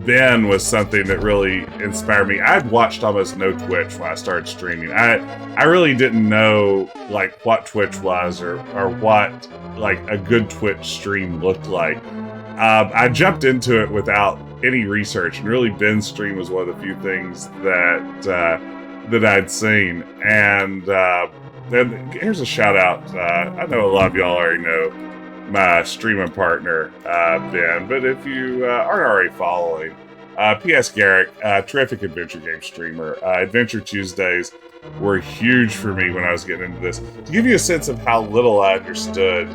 Ben was something that really inspired me. I'd watched almost no Twitch when I started streaming. I really didn't know like what Twitch was or what like a good Twitch stream looked like. I jumped into it without any research, and really Ben's stream was one of the few things that I'd seen. And here's a shout out. I know a lot of y'all already know my streaming partner, Ben, but if you aren't already following, P.S. Garrick, terrific adventure game streamer. Adventure Tuesdays were huge for me when I was getting into this. To give you a sense of how little I understood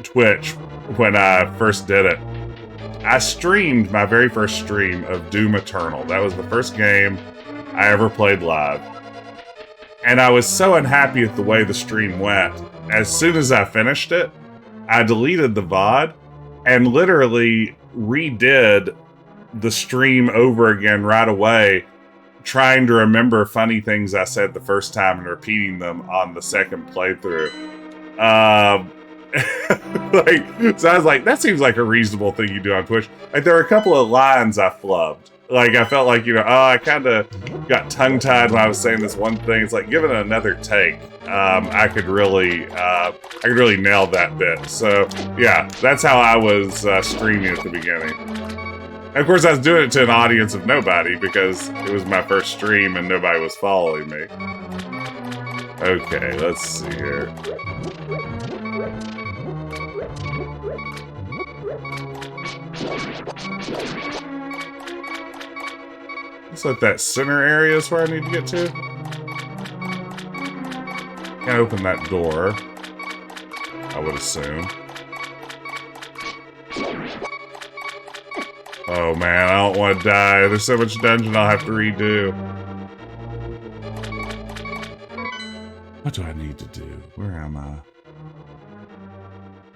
Twitch when I first did it, I streamed my very first stream of Doom Eternal. That was the first game I ever played live. And I was so unhappy with the way the stream went. As soon as I finished it, I deleted the VOD and literally redid the stream over again right away, trying to remember funny things I said the first time and repeating them on the second playthrough. So I was like, that seems like a reasonable thing you do on Twitch. Like, there were a couple of lines I flubbed. Like, I felt like, I kind of got tongue-tied when I was saying this one thing. It's like, given another take, I could really nail that bit. So, yeah, that's how I was streaming at the beginning. And of course, I was doing it to an audience of nobody because it was my first stream and nobody was following me. Okay, let's see here. Looks like that center area is where I need to get to. Can't open that door, I would assume. Oh man, I don't want to die. There's so much dungeon I'll have to redo. What do I need to do? Where am I?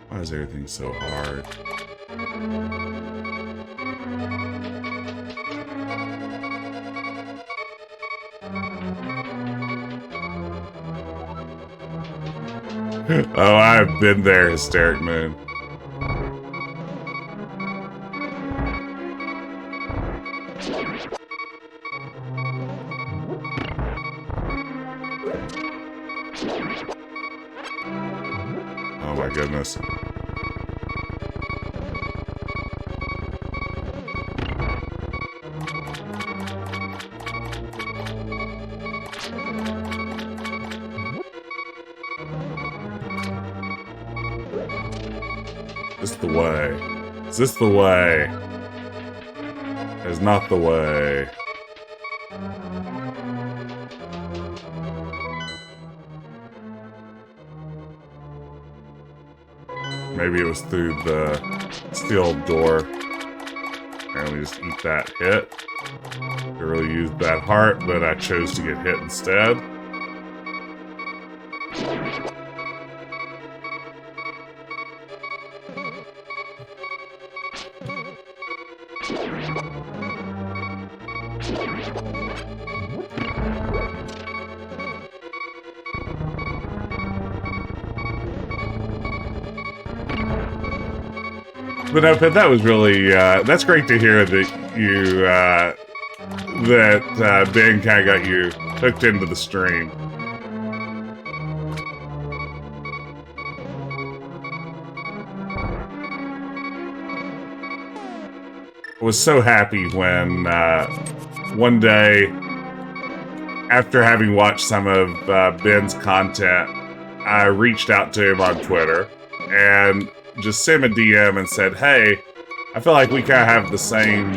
Why is everything so hard? Oh, I've been there, Hysteric Moon. Oh my goodness. Is this the way? Is this the way? It's not the way. Maybe it was through the steel door. Apparently just eat that hit. I really used that heart, but I chose to get hit instead. But no, but that was really, that's great to hear that you, that Ben kind of got you hooked into the stream. I was so happy when, one day, after having watched some of Ben's content, I reached out to him on Twitter and just sent him a DM and said, hey, I feel like we kind of have the same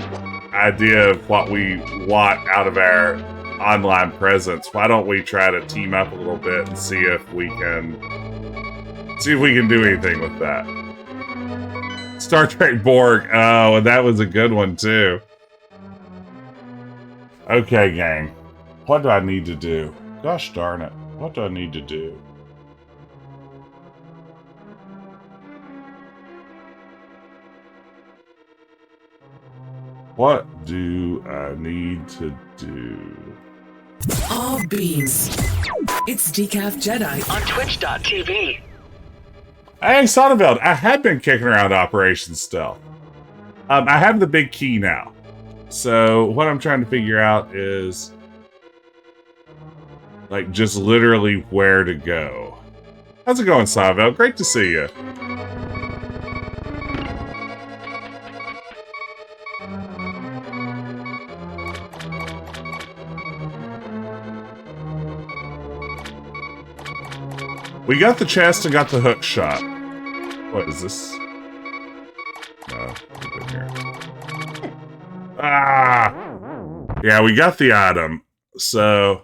idea of what we want out of our online presence. Why don't we try to team up a little bit and see if we can do anything with that? Star Trek Borg. Oh, and that was a good one too. Okay, gang. What do I need to do? Gosh darn it. What do I need to do? What do I need to do? All beams. It's Decaf Jedi on Twitch.tv. Hey, Sonneveld, I have been kicking around Operation Stealth. I have the big key now. So what I'm trying to figure out is, like, just literally where to go. How's it going, Sonneveld? Great to see you. We got the chest and got the hook shot. What is this? No, in here. Ah! Yeah, we got the item. So...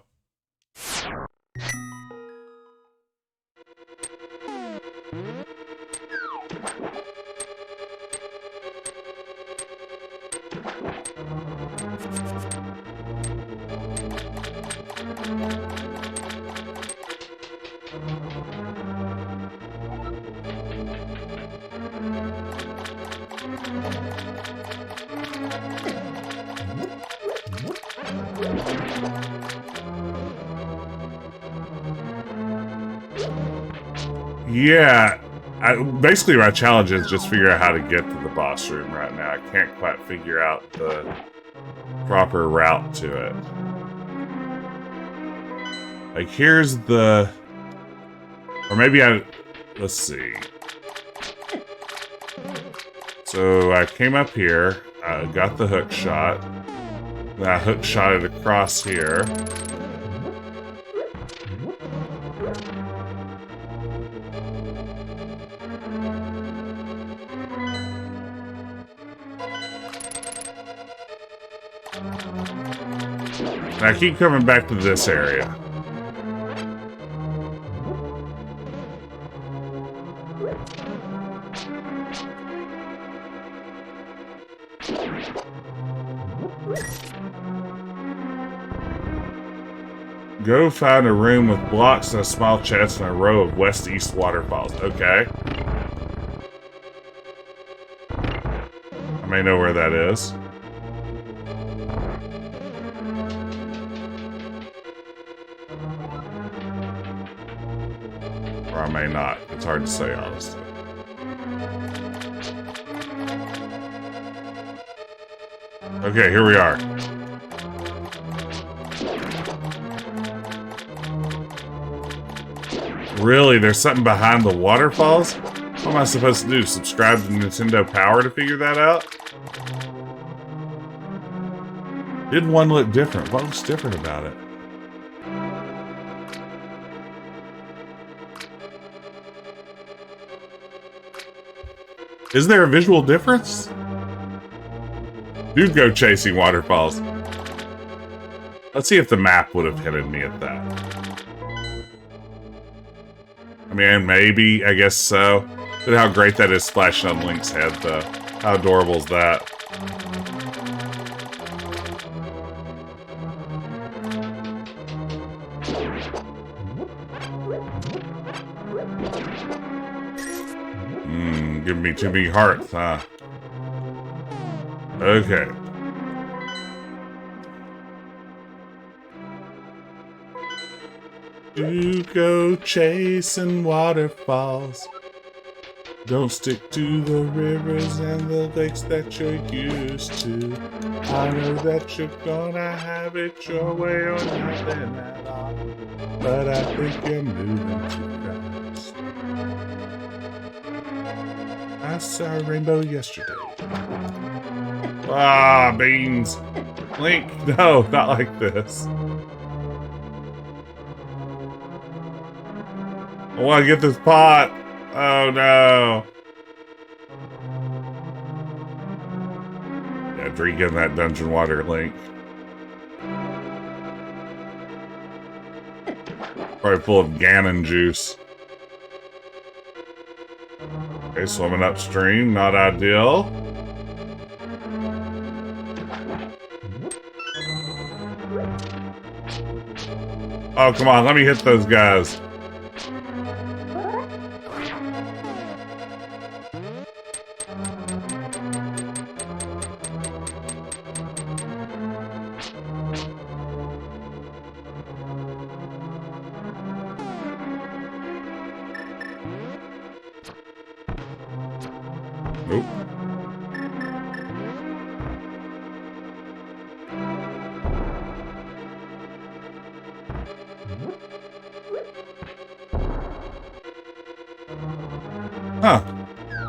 yeah, basically my challenge is just figure out how to get to the boss room right now. I can't quite figure out the proper route to it. Like, here's the... Or maybe let's see. So I came up here, I got the hook shot, then I hook shot it across here. And I keep coming back to this area. Go find a room with blocks and a small chest and a row of west-east waterfalls. Okay. I may know where that is. Or I may not. It's hard to say, honestly. Okay, here we are. Really? There's something behind the waterfalls? What am I supposed to do? Subscribe to Nintendo Power to figure that out? Did one look different? What looks different about it? Is there a visual difference? Do go chasing waterfalls. Let's see if the map would have hinted me at that. I mean, maybe, I guess so. Look at how great that is splashing on Link's head, though. How adorable is that? Give me too many hearts, huh? Okay. You go chasing waterfalls. Don't stick to the rivers and the lakes that you're used to. I know that you're gonna have it your way or nothing at all. But I think you're moving too fast. I saw a rainbow yesterday. Ah, beans. Link, no, not like this. I want to get this pot. Oh no. Yeah, drinking that dungeon water, Link. Probably full of Ganon juice. Okay, swimming upstream, not ideal. Oh, come on, let me hit those guys.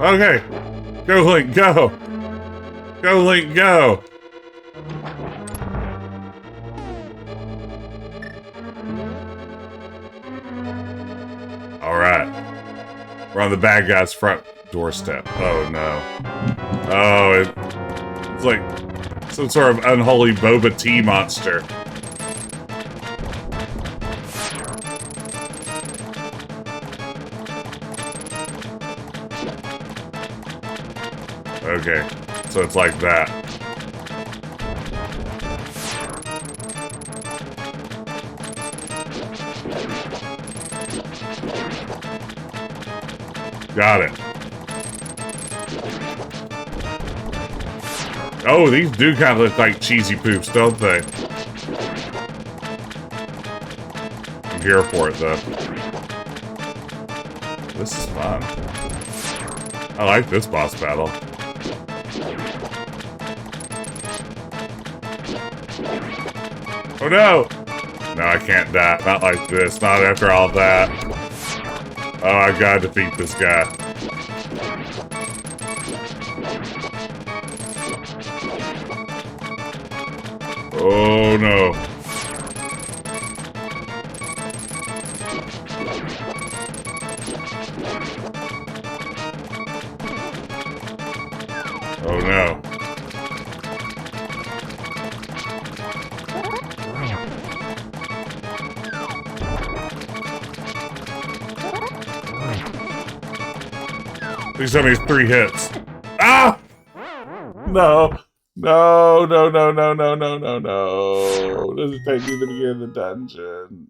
Okay. Go, Link, go. Go, Link, go. All right. We're on the bad guy's front doorstep. Oh, no. Oh, it's like some sort of unholy boba tea monster. Okay, so it's like that. Got it. Oh, these do kind of look like cheesy poops, don't they? I'm here for it, though. This is fun. I like this boss battle. Oh no! No, I can't die. Not like this. Not after all that. Oh, I gotta defeat this guy. Oh no. Oh no. Please tell me it's 3 hits. Ah! No. No, no, no, no, no, no, no, no. Does it take me to the beginning of the dungeon?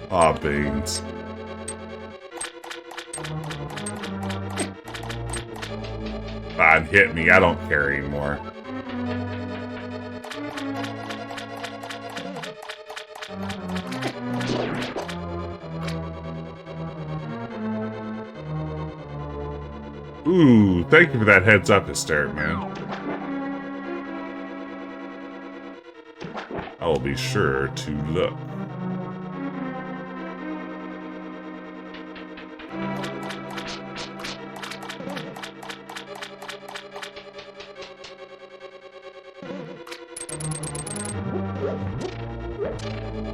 Aw, beans. Fine, hit me. I don't care anymore. Ooh, thank you for that heads up, Hysteric Man. I will be sure to look.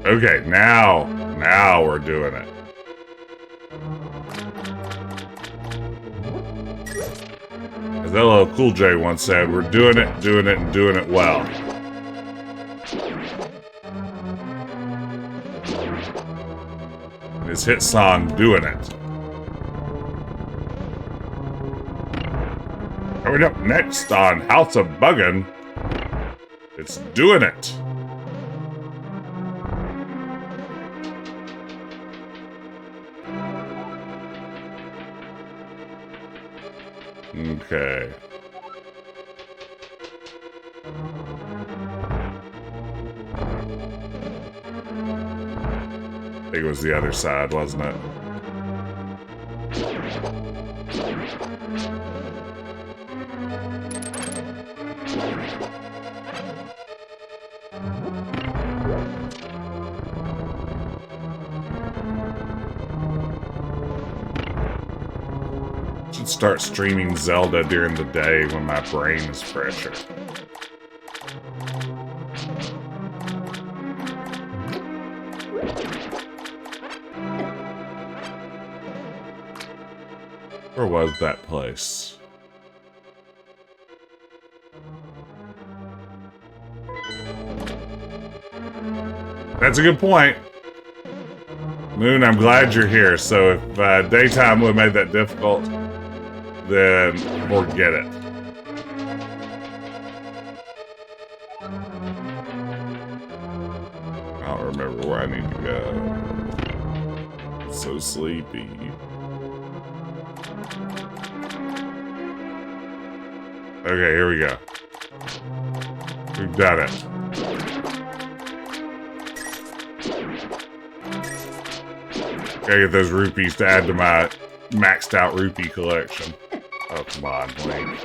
Okay, now we're doing it. As LL Cool J once said, we're doing it, and doing it well. His hit song, Doing It. Coming up next on House of Buggin', it's Doing It. Okay. I think it was the other side, wasn't it? Should start streaming Zelda during the day when my brain is fresher. Where was that place? That's a good point. Moon, I'm glad you're here. So if daytime would have made that difficult, then forget it. I don't remember where I need to go. I'm so sleepy. Okay, here we go. We've done it. Gotta get those rupees to add to my maxed out rupee collection. Oh, come on, Link.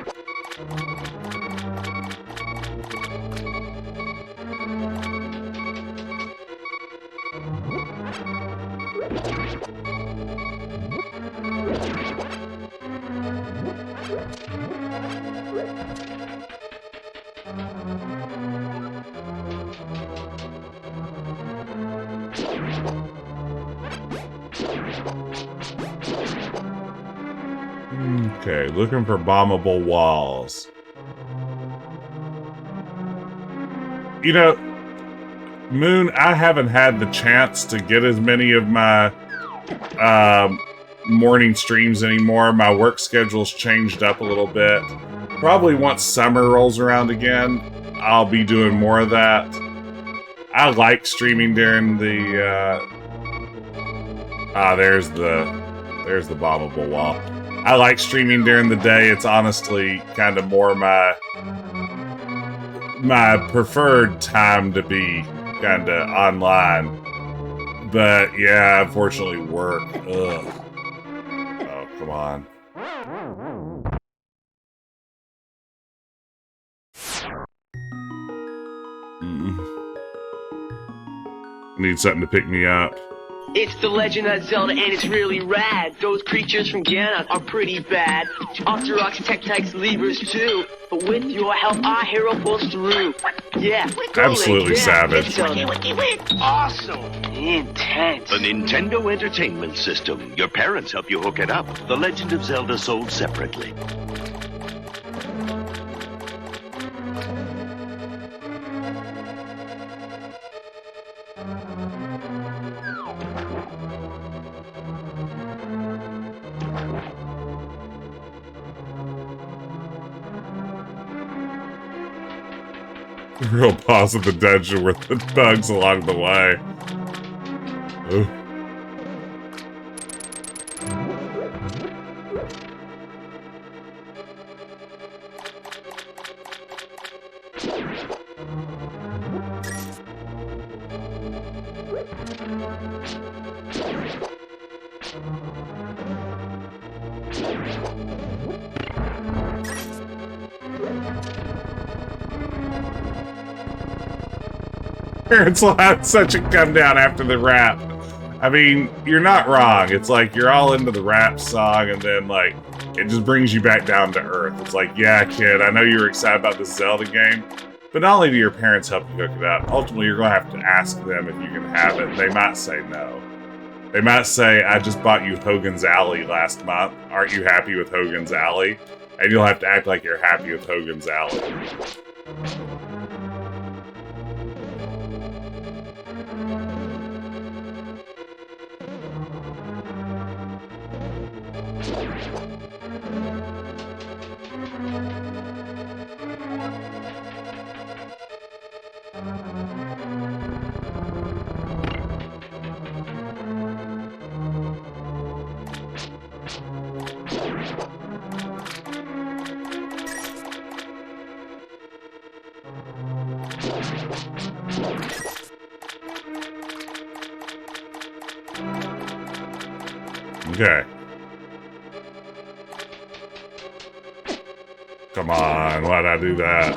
Okay, looking for bombable walls. You know, Moon, I haven't had the chance to get as many of my morning streams anymore. My work schedule's changed up a little bit. Probably once summer rolls around again, I'll be doing more of that. I like streaming during the there's the bombable wall. I like streaming during the day. It's honestly kind of more my preferred time to be kind of online. But yeah, unfortunately work. Ugh. Oh, come on. Need something to pick me up. It's the Legend of Zelda, and it's really rad. Those creatures from Ganon are pretty bad. Octoroks, Tektites, Levers too. But with your help, our hero pulls through. Yeah, absolutely savage. Awesome. Intense. The Nintendo Entertainment System. Your parents help you hook it up. The Legend of Zelda sold separately. Real pause of the dungeon with the bugs along the way. Ooh. Parents will have such a come down after the rap. I mean, you're not wrong. It's like you're all into the rap song, and then like it just brings you back down to earth. It's like, yeah, kid, I know you were excited about this Zelda game, but not only do your parents help you hook it up, ultimately you're gonna have to ask them if you can have it. They might say no. They might say, I just bought you Hogan's Alley last month. Aren't you happy with Hogan's Alley? And you'll have to act like you're happy with Hogan's Alley. Okay. Come on, why'd I do that?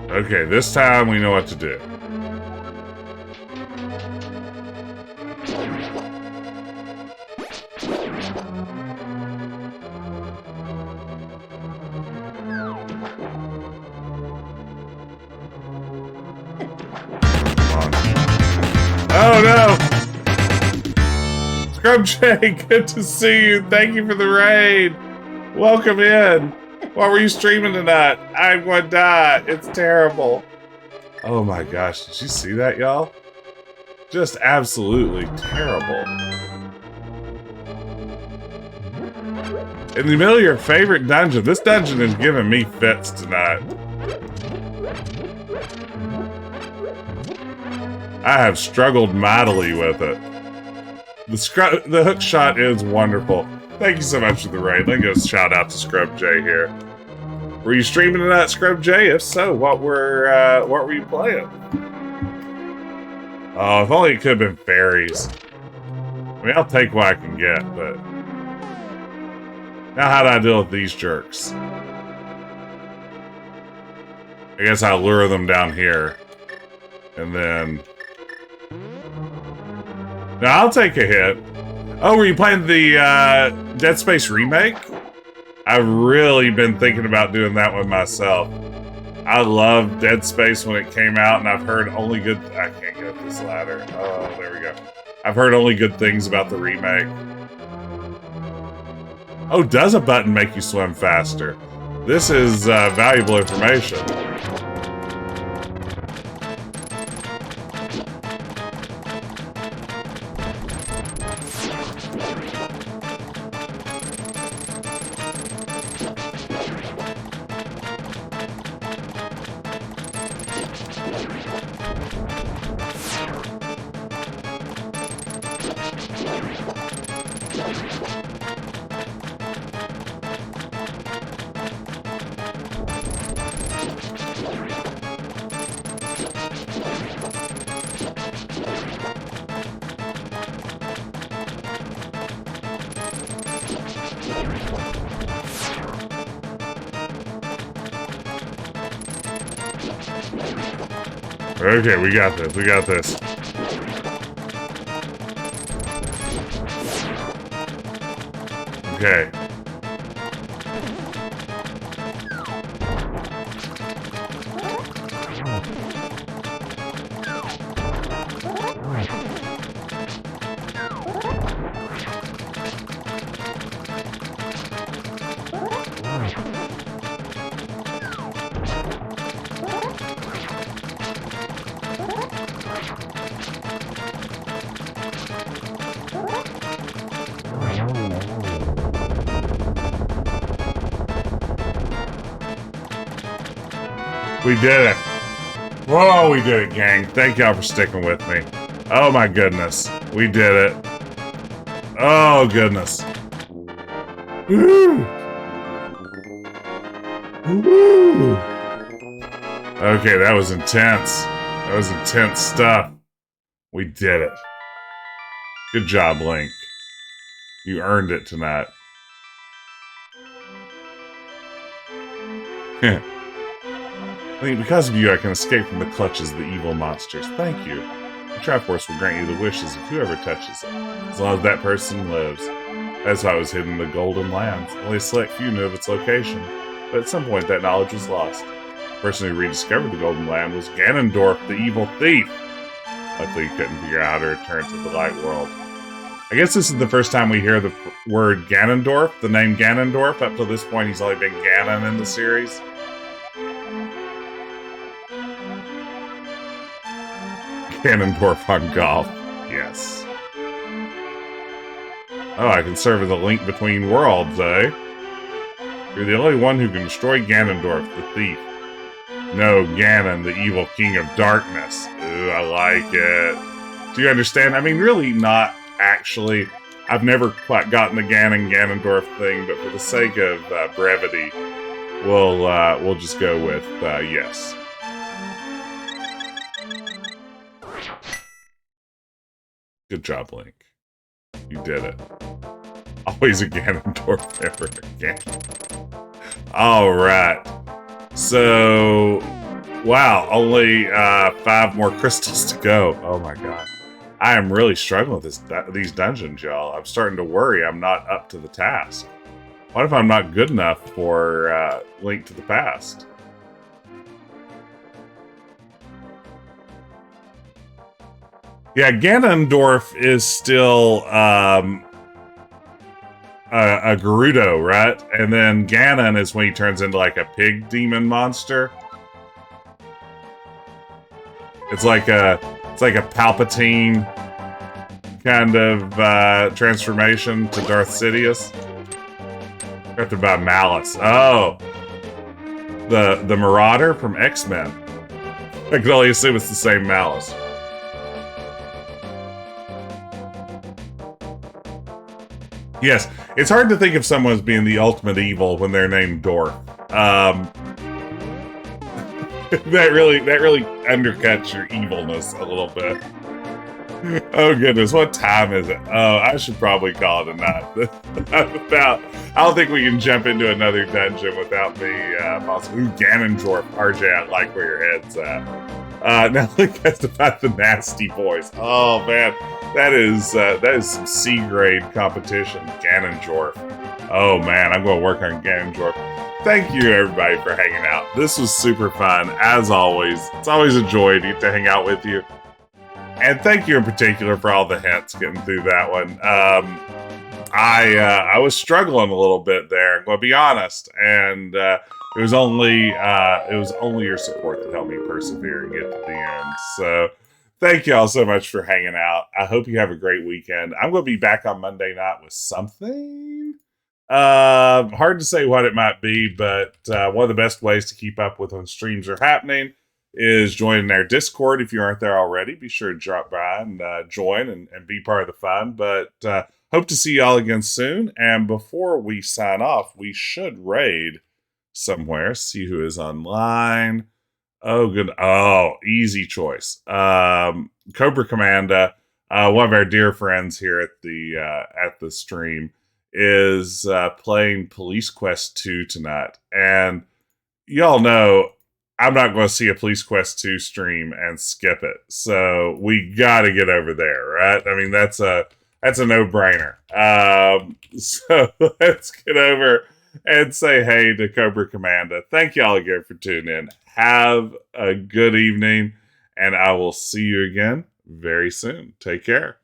Okay, this time we know what to do. Oh no! Scrub J, good to see you. Thank you for the raid. Welcome in. What were you streaming tonight? I'm gonna die. It's terrible. Oh my gosh, did you see that, y'all? Just absolutely terrible. In the middle of your favorite dungeon. This dungeon is giving me fits tonight. I have struggled mightily with it. The hook shot is wonderful. Thank you so much for the raid. Let me give a shout out to Scrub J here. Were you streaming tonight, Scrub J? If so, what were you playing? Oh, if only it could have been fairies. I mean, I'll take what I can get, but now how do I deal with these jerks? I guess I'll lure them down here, and then. Now I'll take a hit. Oh, were you playing the Dead Space remake? I've really been thinking about doing that one myself. I loved Dead Space when it came out, and I've heard only good... I can't get up this ladder. Oh, there we go. I've heard only good things about the remake. Oh, does a button make you swim faster? This is valuable information. Okay, we got this. We got this. Okay. We did it. Whoa, we did it, gang. Thank y'all for sticking with me. Oh my goodness. We did it. Oh goodness. Woo. Woo. Okay, that was intense. That was intense stuff. We did it. Good job, Link. You earned it tonight. I think because of you, I can escape from the clutches of the evil monsters. Thank you. The Triforce will grant you the wishes of whoever touches it, as long as that person lives. That's why it was hidden in the Golden Lands. Only a select few knew of its location, but at some point that knowledge was lost. The person who rediscovered the Golden Land was Ganondorf, the evil thief. Luckily, he couldn't figure out how to return to the light world. I guess this is the first time we hear the word Ganondorf, the name Ganondorf. Up to this point, he's only been Ganon in the series. Ganondorf on golf. Yes. Oh, I can serve as a link between worlds, eh? You're the only one who can destroy Ganondorf, the thief. No, Ganon, the evil king of darkness. Ooh, I like it. Do you understand? I mean, really not actually. I've never quite gotten the Ganondorf thing, but for the sake of brevity, we'll just go with yes. Good job, Link. You did it. Always a Ganondorf, never again. Alright. So, wow, only 5 more crystals to go. Oh my god. I am really struggling with these dungeons, y'all. I'm starting to worry I'm not up to the task. What if I'm not good enough for Link to the Past? Yeah, Ganondorf is still a Gerudo, right? And then Ganon is when he turns into like a pig demon monster. It's like a Palpatine kind of transformation to Darth Sidious. After about Malice. Oh, the Marauder from X-Men. I can only assume it's the same Malice. Yes, it's hard to think of someone as being the ultimate evil when they're named Dorf. That really undercuts your evilness a little bit. Oh goodness, what time is it? Oh, I should probably call it a night. I don't think we can jump into another dungeon without me possibly. Ooh, Ganondorf, RJ, I like where your head's at. Now look at about the nasty boys. Oh man, that is some C-grade competition. Ganondorf. Oh man, I'm going to work on Ganondorf. Thank you everybody for hanging out. This was super fun. As always, it's always a joy to hang out with you. And thank you in particular for all the hints getting through that one. I was struggling a little bit there. I'm going to be honest, and it was only your support that helped me persevere and get to the end. So thank you all so much for hanging out. I hope you have a great weekend. I'm going to be back on Monday night with something. Hard to say what it might be, but one of the best ways to keep up with when streams are happening is joining our Discord. If you aren't there already, be sure to drop by and join and be part of the fun. But hope to see y'all again soon. And before we sign off, we should raid somewhere. See who is online. Oh, good. Oh, easy choice. Cobra Commanda, one of our dear friends here at the stream, is playing Police Quest 2 tonight. And y'all know I'm not going to see a Police Quest 2 stream and skip it. So we got to get over there, right? I mean, that's a no-brainer. So let's get over and say hey to Cobra Commanda. Thank y'all again for tuning in. Have a good evening, and I will see you again very soon. Take care.